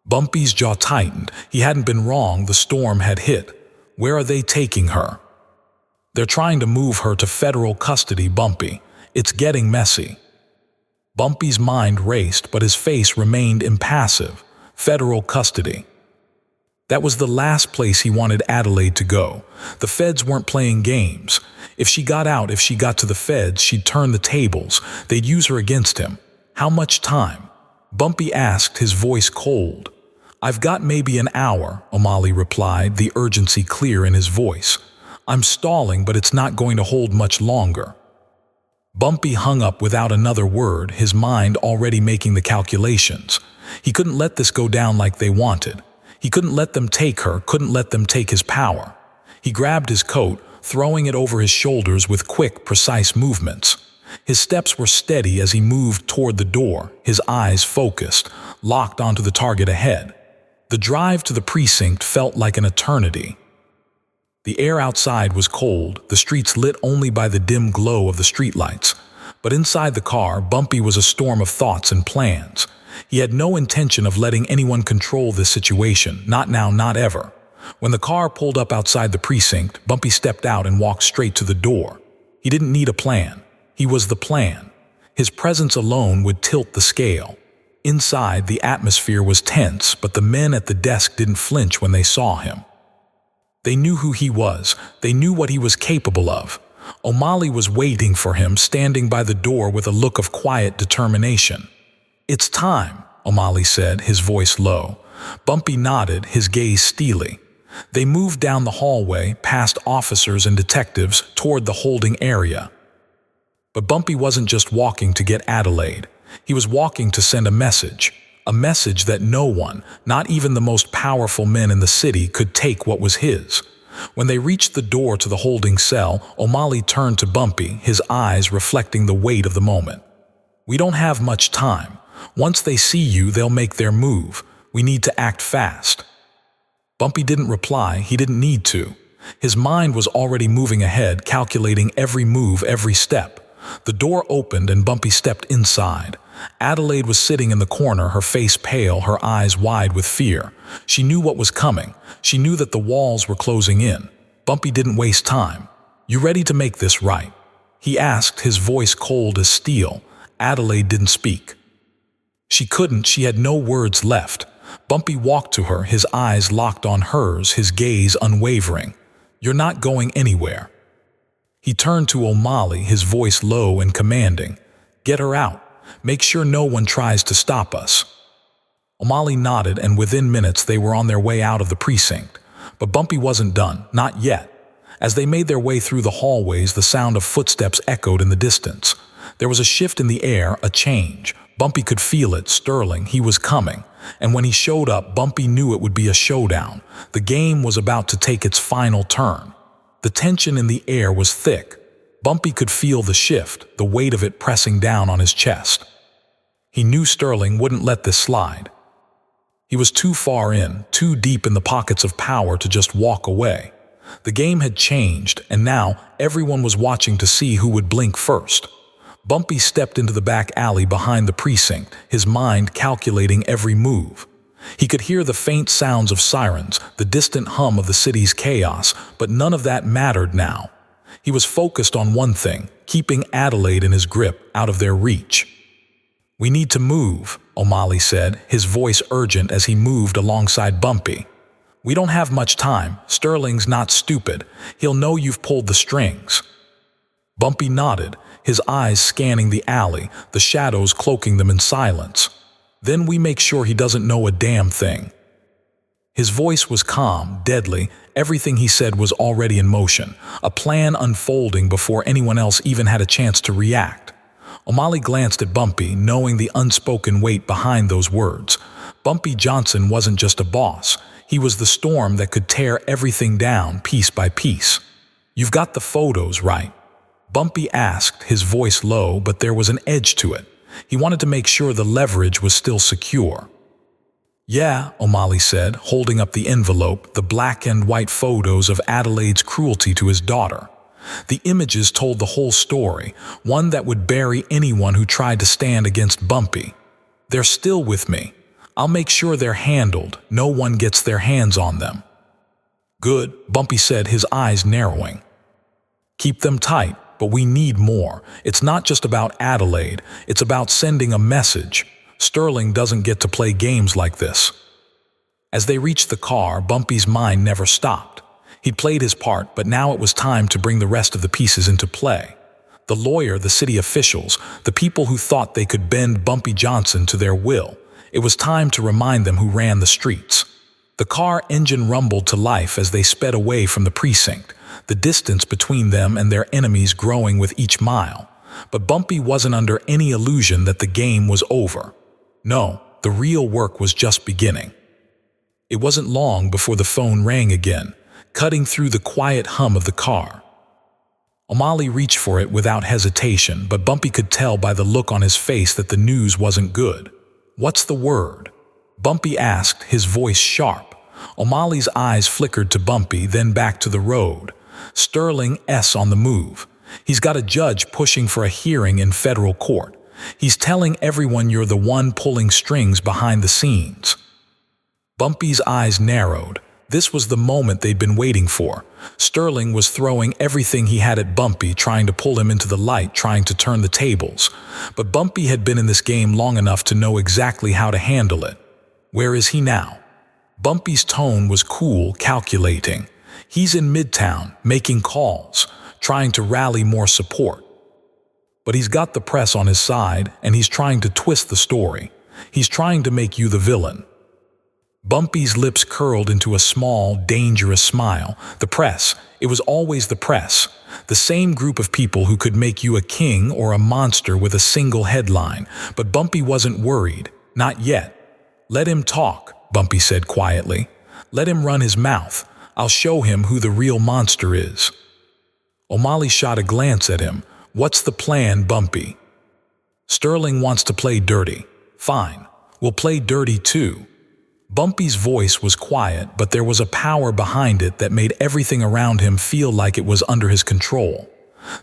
Bumpy's jaw tightened. He hadn't been wrong, the storm had hit. "Where are they taking her?" "They're trying to move her to federal custody, Bumpy. It's getting messy." Bumpy's mind raced, but his face remained impassive. Federal custody. That was the last place he wanted Adelaide to go. The feds weren't playing games. If she got out, if she got to the feds, she'd turn the tables. They'd use her against him. How much time? Bumpy asked, his voice cold. "I've got maybe an hour," O'Malley replied, the urgency clear in his voice. "I'm stalling, but it's not going to hold much longer." Bumpy hung up without another word, his mind already making the calculations. He couldn't let this go down like they wanted. He couldn't let them take her, couldn't let them take his power. He grabbed his coat, throwing it over his shoulders with quick, precise movements. His steps were steady as he moved toward the door, his eyes focused, locked onto the target ahead. The drive to the precinct felt like an eternity. The air outside was cold, the streets lit only by the dim glow of the streetlights. But inside the car, Bumpy was a storm of thoughts and plans. He had no intention of letting anyone control this situation, not now, not ever. When the car pulled up outside the precinct, Bumpy stepped out and walked straight to the door. He didn't need a plan. He was the plan. His presence alone would tilt the scale. Inside, the atmosphere was tense, but the men at the desk didn't flinch when they saw him. They knew who he was. They knew what he was capable of. O'Malley was waiting for him, standing by the door with a look of quiet determination. "It's time," O'Malley said, his voice low. Bumpy nodded, his gaze steely. They moved down the hallway, past officers and detectives, toward the holding area. But Bumpy wasn't just walking to get Adelaide. He was walking to send a message that no one, not even the most powerful men in the city, could take what was his. When they reached the door to the holding cell, O'Malley turned to Bumpy, his eyes reflecting the weight of the moment. We don't have much time. Once they see you, they'll make their move. We need to act fast. Bumpy didn't reply. He didn't need to. His mind was already moving ahead, calculating every move, every step. The door opened and Bumpy stepped inside. Adelaide was sitting in the corner, her face pale, her eyes wide with fear. She knew what was coming. She knew that the walls were closing in. Bumpy didn't waste time. "You ready to make this right?" he asked, his voice cold as steel. Adelaide didn't speak. She couldn't. She had no words left. Bumpy walked to her, his eyes locked on hers, his gaze unwavering. "You're not going anywhere." He turned to O'Malley, his voice low and commanding. "Get her out. Make sure no one tries to stop us." O'Malley nodded, and within minutes they were on their way out of the precinct. But Bumpy wasn't done, not yet. As they made their way through the hallways, the sound of footsteps echoed in the distance. There was a shift in the air, a change. Bumpy could feel it. Sterling, he was coming. And when he showed up, Bumpy knew it would be a showdown. The game was about to take its final turn. The tension in the air was thick. Bumpy could feel the shift, the weight of it pressing down on his chest. He knew Sterling wouldn't let this slide. He was too far in, too deep in the pockets of power to just walk away. The game had changed, and now everyone was watching to see who would blink first. Bumpy stepped into the back alley behind the precinct, his mind calculating every move. He could hear the faint sounds of sirens, the distant hum of the city's chaos, but none of that mattered now. He was focused on one thing, keeping Adelaide in his grip, out of their reach. "We need to move," O'Malley said, his voice urgent as he moved alongside Bumpy. "We don't have much time. Sterling's not stupid. He'll know you've pulled the strings." Bumpy nodded, his eyes scanning the alley, the shadows cloaking them in silence. "Then we make sure he doesn't know a damn thing." His voice was calm, deadly. Everything he said was already in motion, a plan unfolding before anyone else even had a chance to react. O'Malley glanced at Bumpy, knowing the unspoken weight behind those words. Bumpy Johnson wasn't just a boss. He was the storm that could tear everything down piece by piece. "You've got the photos, right?" Bumpy asked, his voice low, but there was an edge to it. He wanted to make sure the leverage was still secure. "Yeah," O'Malley said, holding up the envelope, the black and white photos of Adelaide's cruelty to his daughter. The images told the whole story, one that would bury anyone who tried to stand against Bumpy. "They're still with me. I'll make sure they're handled. No one gets their hands on them." "Good," Bumpy said, his eyes narrowing. "Keep them tight, but we need more. It's not just about Adelaide. It's about sending a message. Sterling doesn't get to play games like this." As they reached the car, Bumpy's mind never stopped. He'd played his part, but now it was time to bring the rest of the pieces into play. The lawyer, the city officials, the people who thought they could bend Bumpy Johnson to their will. It was time to remind them who ran the streets. The car engine rumbled to life as they sped away from the precinct, the distance between them and their enemies growing with each mile. But Bumpy wasn't under any illusion that the game was over. No, the real work was just beginning. It wasn't long before the phone rang again, cutting through the quiet hum of the car. O'Malley reached for it without hesitation, but Bumpy could tell by the look on his face that the news wasn't good. "What's the word?" Bumpy asked, his voice sharp. O'Malley's eyes flickered to Bumpy, then back to the road. "Sterling S. on the move. He's got a judge pushing for a hearing in federal court. He's telling everyone you're the one pulling strings behind the scenes." Bumpy's eyes narrowed. This was the moment they'd been waiting for. Sterling was throwing everything he had at Bumpy, trying to pull him into the light, trying to turn the tables. But Bumpy had been in this game long enough to know exactly how to handle it. Where is he now? Bumpy's tone was cool, calculating. He's in Midtown, making calls, trying to rally more support. But he's got the press on his side, and he's trying to twist the story. He's trying to make you the villain. Bumpy's lips curled into a small, dangerous smile. The press. It was always the press. The same group of people who could make you a king or a monster with a single headline. But Bumpy wasn't worried. Not yet. "Let him talk," Bumpy said quietly. "Let him run his mouth. I'll show him who the real monster is." O'Malley shot a glance at him. "What's the plan, Bumpy?" Sterling wants to play dirty. Fine, we'll play dirty too. Bumpy's voice was quiet, but there was a power behind it that made everything around him feel like it was under his control.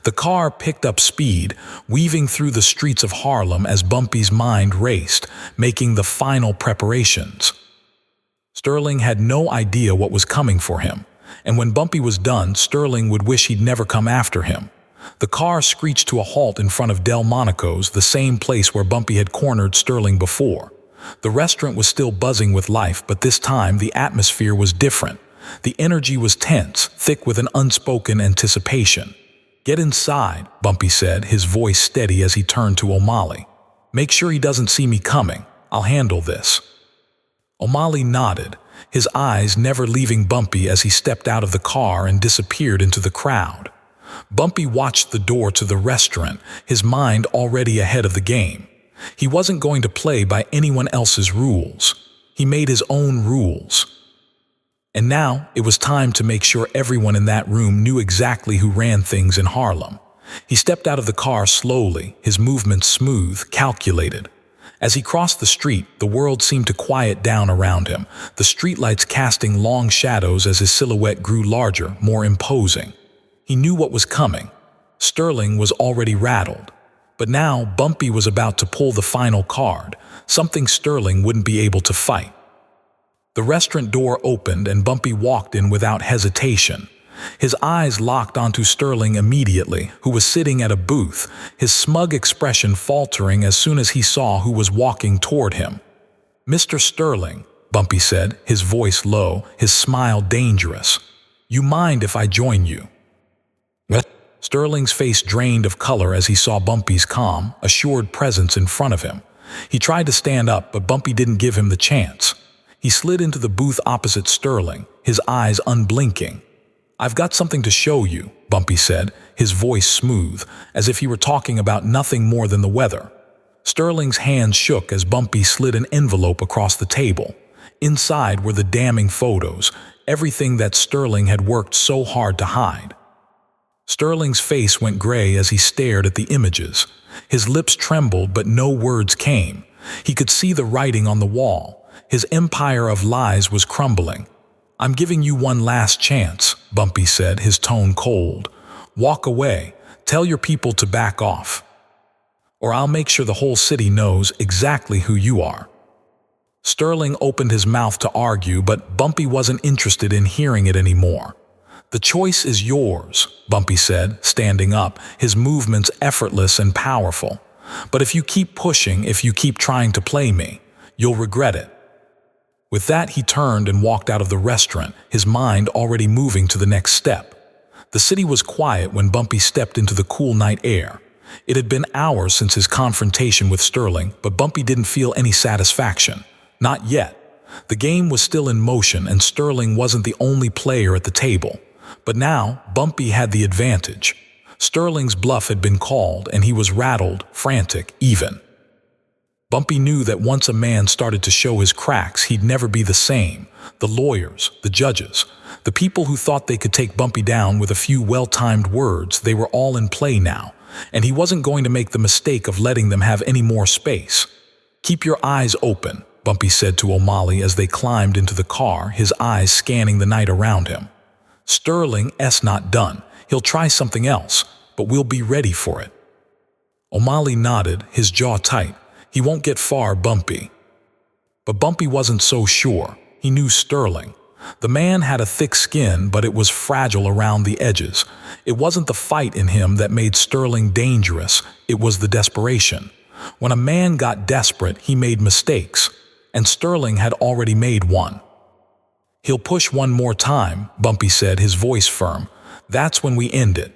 The car picked up speed, weaving through the streets of Harlem as Bumpy's mind raced, making the final preparations. Sterling had no idea what was coming for him, and when Bumpy was done, Sterling would wish he'd never come after him. The car screeched to a halt in front of Delmonico's, the same place where Bumpy had cornered Sterling before. The restaurant was still buzzing with life, but this time the atmosphere was different. The energy was tense, thick with an unspoken anticipation. "Get inside," Bumpy said, his voice steady as he turned to O'Malley. "Make sure he doesn't see me coming. I'll handle this." O'Malley nodded, his eyes never leaving Bumpy as he stepped out of the car and disappeared into the crowd. Bumpy watched the door to the restaurant, his mind already ahead of the game. He wasn't going to play by anyone else's rules. He made his own rules. And now it was time to make sure everyone in that room knew exactly who ran things in Harlem. He stepped out of the car slowly, his movements smooth, calculated. As he crossed the street, the world seemed to quiet down around him, the streetlights casting long shadows as his silhouette grew larger, more imposing. He knew what was coming. Sterling was already rattled. But now Bumpy was about to pull the final card, something Sterling wouldn't be able to fight. The restaurant door opened and Bumpy walked in without hesitation. His eyes locked onto Sterling immediately, who was sitting at a booth, his smug expression faltering as soon as he saw who was walking toward him. "Mr. Sterling," Bumpy said, his voice low, his smile dangerous. "You mind if I join you?" "What?" Sterling's face drained of color as he saw Bumpy's calm, assured presence in front of him. He tried to stand up, but Bumpy didn't give him the chance. He slid into the booth opposite Sterling, his eyes unblinking. "I've got something to show you," Bumpy said, his voice smooth, as if he were talking about nothing more than the weather. Sterling's hands shook as Bumpy slid an envelope across the table. Inside were the damning photos, everything that Sterling had worked so hard to hide. Sterling's face went gray as he stared at the images. His lips trembled, but no words came. He could see the writing on the wall. His empire of lies was crumbling. "I'm giving you one last chance," Bumpy said, his tone cold. "Walk away. Tell your people to back off. Or I'll make sure the whole city knows exactly who you are." Sterling opened his mouth to argue, but Bumpy wasn't interested in hearing it anymore. "The choice is yours," Bumpy said, standing up, his movements effortless and powerful. "But if you keep pushing, if you keep trying to play me, you'll regret it." With that, he turned and walked out of the restaurant, his mind already moving to the next step. The city was quiet when Bumpy stepped into the cool night air. It had been hours since his confrontation with Sterling, but Bumpy didn't feel any satisfaction. Not yet. The game was still in motion, and Sterling wasn't the only player at the table. But now, Bumpy had the advantage. Sterling's bluff had been called, and he was rattled, frantic, even. Bumpy knew that once a man started to show his cracks, he'd never be the same. The lawyers, the judges, the people who thought they could take Bumpy down with a few well-timed words, they were all in play now, and he wasn't going to make the mistake of letting them have any more space. "Keep your eyes open," Bumpy said to O'Malley as they climbed into the car, his eyes scanning the night around him. "Sterling's not done. He'll try something else, but we'll be ready for it." O'Malley nodded, his jaw tight. "He won't get far, Bumpy." But Bumpy wasn't so sure. He knew Sterling. The man had a thick skin, but it was fragile around the edges. It wasn't the fight in him that made Sterling dangerous, it was the desperation. When a man got desperate, he made mistakes, and Sterling had already made one. "He'll push one more time," Bumpy said, his voice firm. "That's when we end it."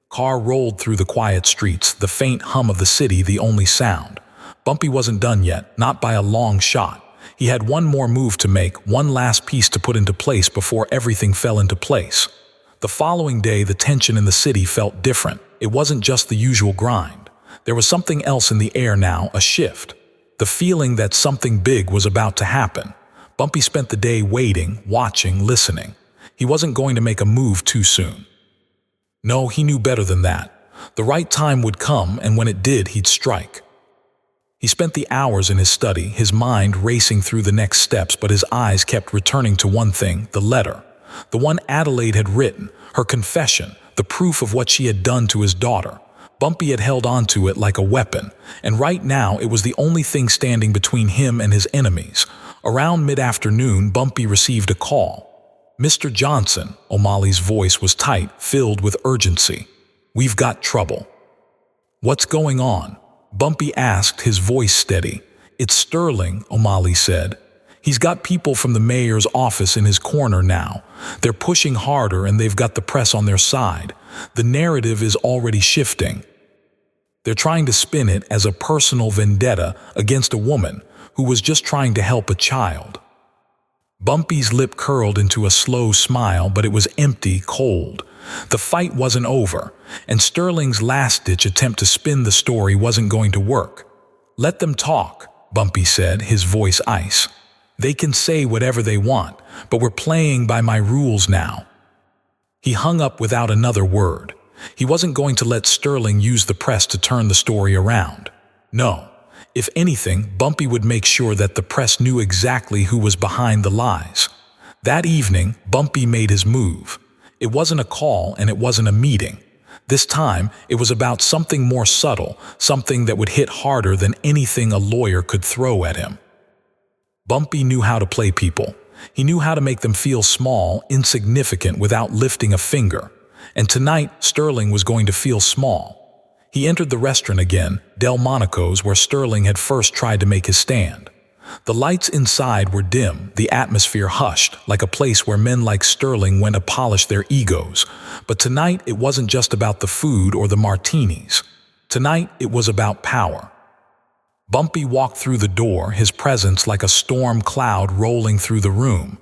Car rolled through the quiet streets, the faint hum of the city the only sound. Bumpy wasn't done yet, not by a long shot. He had one more move to make, one last piece to put into place before everything fell into place. The following day, the tension in the city felt different. It wasn't just the usual grind. There was something else in the air now, a shift. The feeling that something big was about to happen. Bumpy spent the day waiting, watching, listening. He wasn't going to make a move too soon. No, he knew better than that. The right time would come, and when it did, he'd strike. He spent the hours in his study, his mind racing through the next steps, but his eyes kept returning to one thing: the letter. The one Adelaide had written, her confession, the proof of what she had done to his daughter. Bumpy had held on to it like a weapon, and right now it was the only thing standing between him and his enemies. Around mid-afternoon, Bumpy received a call. "Mr. Johnson," O'Malley's voice was tight, filled with urgency. "We've got trouble." "What's going on?" Bumpy asked, his voice steady. "It's Sterling," O'Malley said. "He's got people from the mayor's office in his corner now. They're pushing harder and they've got the press on their side. The narrative is already shifting. They're trying to spin it as a personal vendetta against a woman who was just trying to help a child." Bumpy's lip curled into a slow smile, but it was empty, cold. The fight wasn't over, and Sterling's last-ditch attempt to spin the story wasn't going to work. "Let them talk," Bumpy said, his voice ice. "They can say whatever they want, but we're playing by my rules now." He hung up without another word. He wasn't going to let Sterling use the press to turn the story around. No. If anything, Bumpy would make sure that the press knew exactly who was behind the lies. That evening, Bumpy made his move. It wasn't a call and it wasn't a meeting. This time, it was about something more subtle, something that would hit harder than anything a lawyer could throw at him. Bumpy knew how to play people. He knew how to make them feel small, insignificant, without lifting a finger. And tonight, Sterling was going to feel small. He entered the restaurant again, Delmonico's, where Sterling had first tried to make his stand. The lights inside were dim, the atmosphere hushed, like a place where men like Sterling went to polish their egos. But tonight, it wasn't just about the food or the martinis. Tonight, it was about power. Bumpy walked through the door, his presence like a storm cloud rolling through the room.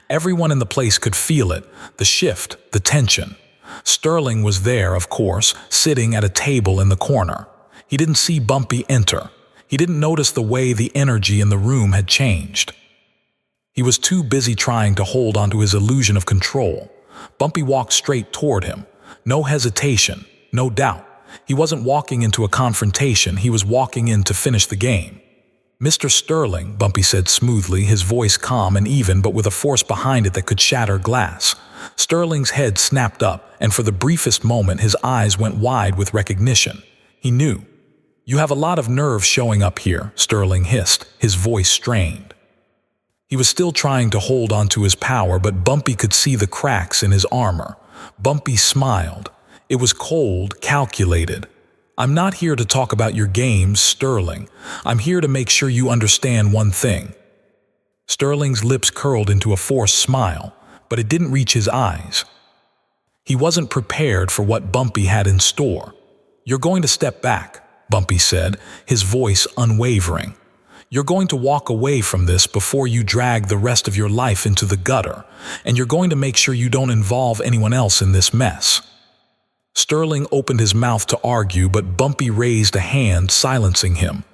Everyone in the place could feel it, the shift, the tension. Sterling was there, of course, sitting at a table in the corner. He didn't see Bumpy enter. He didn't notice the way the energy in the room had changed. He was too busy trying to hold onto his illusion of control. Bumpy walked straight toward him. No hesitation, no doubt. He wasn't walking into a confrontation, he was walking in to finish the game. "Mr. Sterling," Bumpy said smoothly, his voice calm and even, but with a force behind it that could shatter glass. Sterling's head snapped up, and for the briefest moment his eyes went wide with recognition. He knew. "You have a lot of nerve showing up here," Sterling hissed, his voice strained. He was still trying to hold onto his power, but Bumpy could see the cracks in his armor. Bumpy smiled. It was cold, calculated. "I'm not here to talk about your games, Sterling. I'm here to make sure you understand one thing." Sterling's lips curled into a forced smile, but it didn't reach his eyes. He wasn't prepared for what Bumpy had in store. "You're going to step back," Bumpy said, his voice unwavering. "You're going to walk away from this before you drag the rest of your life into the gutter, and you're going to make sure you don't involve anyone else in this mess." Sterling opened his mouth to argue, but Bumpy raised a hand, silencing him.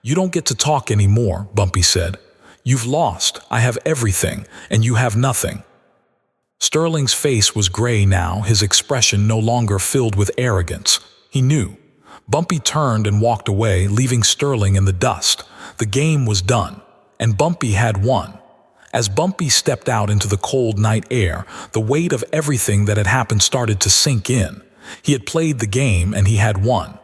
"You don't get to talk anymore," Bumpy said. "You've lost. I have everything, and you have nothing." Sterling's face was gray now, his expression no longer filled with arrogance. He knew. Bumpy turned and walked away, leaving Sterling in the dust. The game was done, and Bumpy had won. As Bumpy stepped out into the cold night air, the weight of everything that had happened started to sink in. He had played the game and he had won.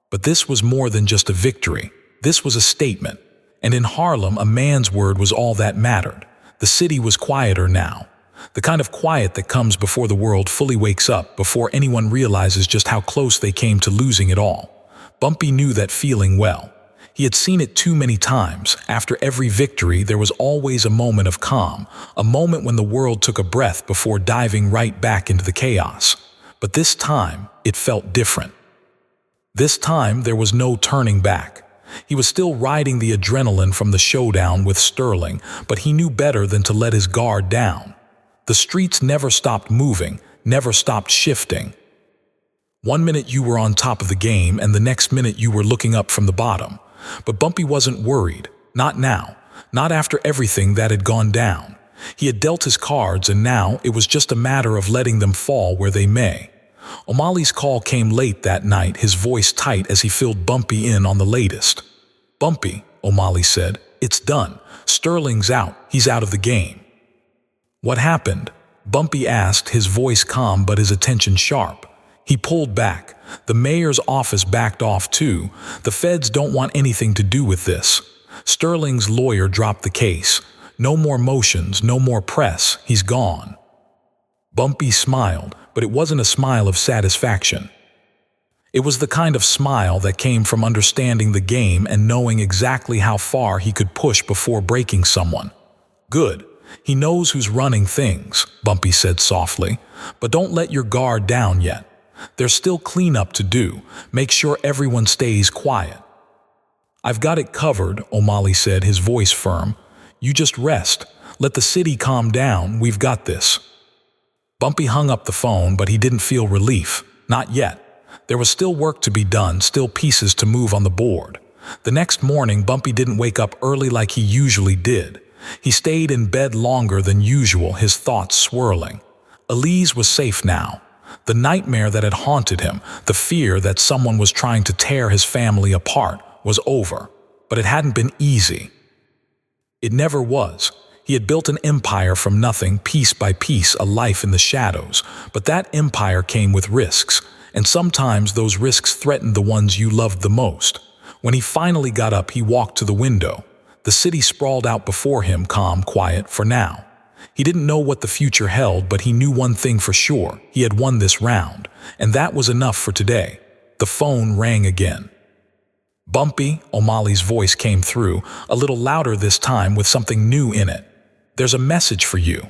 But this was more than just a victory. This was a statement. And in Harlem, a man's word was all that mattered. The city was quieter now. The kind of quiet that comes before the world fully wakes up, before anyone realizes just how close they came to losing it all. Bumpy knew that feeling well. He had seen it too many times. After every victory, there was always a moment of calm, a moment when the world took a breath before diving right back into the chaos. But this time, it felt different. This time, there was no turning back. He was still riding the adrenaline from the showdown with Sterling, but he knew better than to let his guard down. The streets never stopped moving, never stopped shifting. One minute you were on top of the game, and the next minute you were looking up from the bottom. But Bumpy wasn't worried. Not now. Not after everything that had gone down. He had dealt his cards, and now it was just a matter of letting them fall where they may. O'Malley's call came late that night, his voice tight as he filled Bumpy in on the latest. "Bumpy," O'Malley said, "it's done. Sterling's out. He's out of the game." "What happened?" Bumpy asked, his voice calm but his attention sharp. He pulled back. The mayor's office backed off too. The feds don't want anything to do with this. Sterling's lawyer dropped the case. No more motions, no more press. He's gone. Bumpy smiled, but it wasn't a smile of satisfaction. It was the kind of smile that came from understanding the game and knowing exactly how far he could push before breaking someone. "Good. He knows who's running things," Bumpy said softly. "But don't let your guard down yet. There's still cleanup to do. Make sure everyone stays quiet." "I've got it covered," O'Malley said, his voice firm. "You just rest. Let the city calm down. We've got this." Bumpy hung up the phone, but he didn't feel relief. Not yet. There was still work to be done, still pieces to move on the board. The next morning, Bumpy didn't wake up early like he usually did. He stayed in bed longer than usual, his thoughts swirling. Elise was safe now. The nightmare that had haunted him, the fear that someone was trying to tear his family apart, was over. But it hadn't been easy. It never was. He had built an empire from nothing, piece by piece, a life in the shadows. But that empire came with risks, and sometimes those risks threatened the ones you loved the most. When he finally got up, he walked to the window. The city sprawled out before him, calm, quiet, for now. He didn't know what the future held, but he knew one thing for sure. He had won this round, and that was enough for today. The phone rang again. "Bumpy," O'Malley's voice came through, a little louder this time with something new in it. "There's a message for you."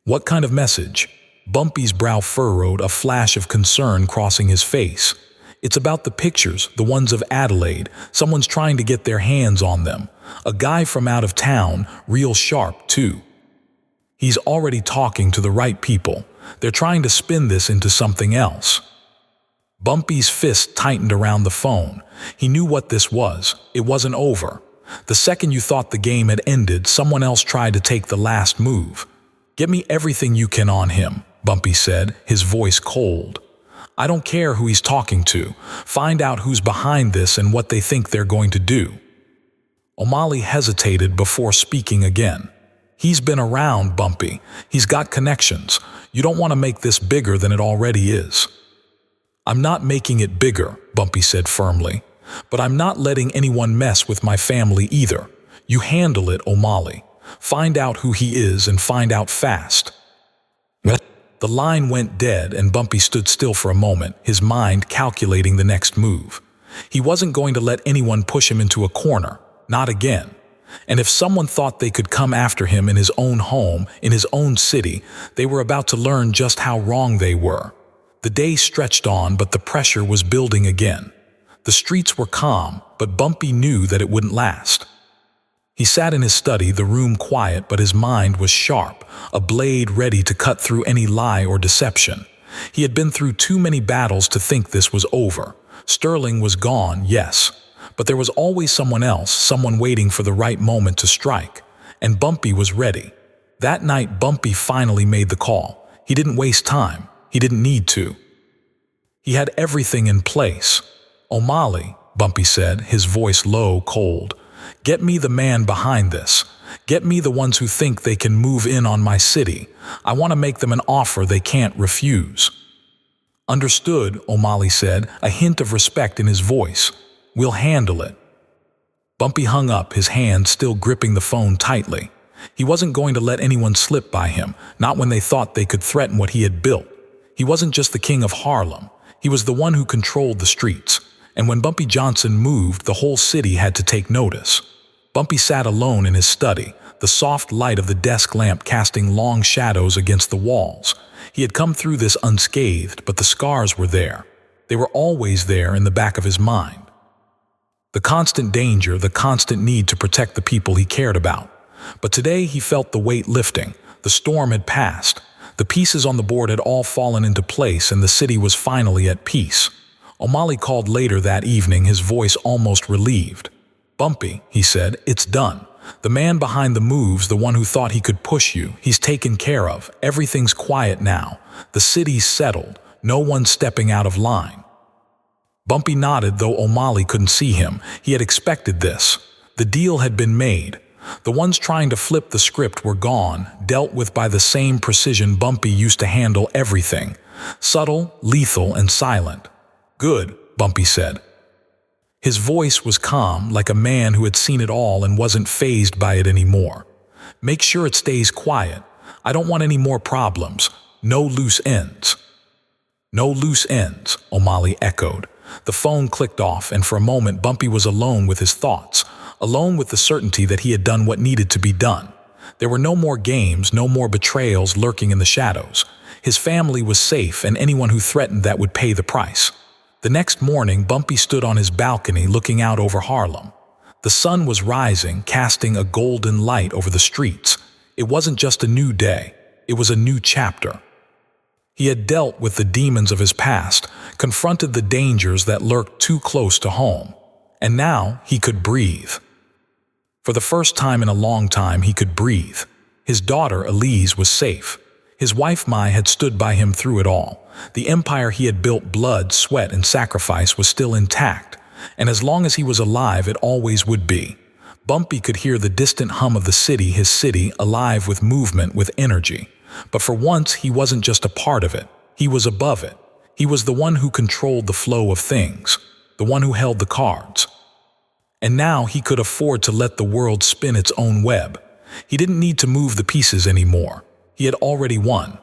"What kind of message?" Bumpy's brow furrowed, a flash of concern crossing his face. "It's about the pictures, the ones of Adelaide. Someone's trying to get their hands on them. A guy from out of town, real sharp, too. He's already talking to the right people. They're trying to spin this into something else." Bumpy's fist tightened around the phone. He knew what this was. It wasn't over. The second you thought the game had ended, someone else tried to take the last move. "Get me everything you can on him," Bumpy said, his voice cold. "I don't care who he's talking to. Find out who's behind this and what they think they're going to do." O'Malley hesitated before speaking again. "He's been around, Bumpy. He's got connections. You don't want to make this bigger than it already is." "I'm not making it bigger," Bumpy said firmly. "But I'm not letting anyone mess with my family either. You handle it, O'Malley. Find out who he is and find out fast." The line went dead and Bumpy stood still for a moment, his mind calculating the next move. He wasn't going to let anyone push him into a corner. Not again. And if someone thought they could come after him in his own home, in his own city, they were about to learn just how wrong they were. The day stretched on, but the pressure was building again. The streets were calm, but Bumpy knew that it wouldn't last. He sat in his study, the room quiet, but his mind was sharp, a blade ready to cut through any lie or deception. He had been through too many battles to think this was over. Sterling was gone, yes, but there was always someone else, someone waiting for the right moment to strike. And Bumpy was ready. That night, Bumpy finally made the call. He didn't waste time. He didn't need to. He had everything in place. "O'Malley," Bumpy said, his voice low, cold. "Get me the man behind this. Get me the ones who think they can move in on my city. I want to make them an offer they can't refuse." "Understood," O'Malley said, a hint of respect in his voice. "We'll handle it." Bumpy hung up, his hand still gripping the phone tightly. He wasn't going to let anyone slip by him, not when they thought they could threaten what he had built. He wasn't just the king of Harlem. He was the one who controlled the streets. And when Bumpy Johnson moved, the whole city had to take notice. Bumpy sat alone in his study, the soft light of the desk lamp casting long shadows against the walls. He had come through this unscathed, but the scars were there. They were always there in the back of his mind. The constant danger, the constant need to protect the people he cared about. But today he felt the weight lifting. The storm had passed. The pieces on the board had all fallen into place and the city was finally at peace. O'Malley called later that evening, his voice almost relieved. "Bumpy," he said, "it's done. The man behind the moves, the one who thought he could push you, he's taken care of. Everything's quiet now. The city's settled. no one stepping out of line. Bumpy nodded, though O'Malley couldn't see him. He had expected this. The deal had been made. The ones trying to flip the script were gone, dealt with by the same precision Bumpy used to handle everything. Subtle, lethal, and silent. "Good," Bumpy said. His voice was calm, like a man who had seen it all and wasn't fazed by it anymore. "Make sure it stays quiet. I don't want any more problems. No loose ends." "No loose ends," O'Malley echoed. The phone clicked off, and for a moment Bumpy was alone with his thoughts, alone with the certainty that he had done what needed to be done. There were no more games, no more betrayals lurking in the shadows. His family was safe, and anyone who threatened that would pay the price. The next morning, Bumpy stood on his balcony looking out over Harlem. The sun was rising, casting a golden light over the streets. It wasn't just a new day, it was a new chapter. He had dealt with the demons of his past, confronted the dangers that lurked too close to home, and now he could breathe. For the first time in a long time, he could breathe. His daughter, Elise, was safe. His wife, Mai, had stood by him through it all. The empire he had built, blood, sweat, and sacrifice, was still intact, and as long as he was alive, it always would be. Bumpy could hear the distant hum of the city, his city, alive with movement, with energy. But for once, he wasn't just a part of it. He was above it. He was the one who controlled the flow of things, the one who held the cards. And now he could afford to let the world spin its own web. He didn't need to move the pieces anymore. He had already won.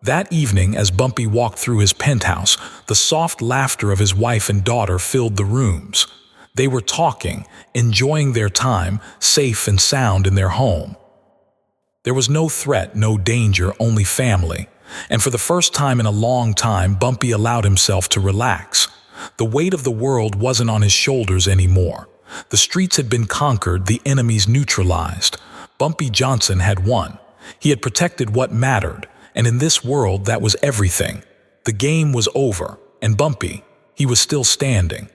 That evening, as Bumpy walked through his penthouse, the soft laughter of his wife and daughter filled the rooms. They were talking, enjoying their time, safe and sound in their home. There was no threat, no danger, only family. And for the first time in a long time, Bumpy allowed himself to relax. The weight of the world wasn't on his shoulders anymore. The streets had been conquered, the enemies neutralized. Bumpy Johnson had won. He had protected what mattered, and in this world that was everything. The game was over, and Bumpy, he was still standing.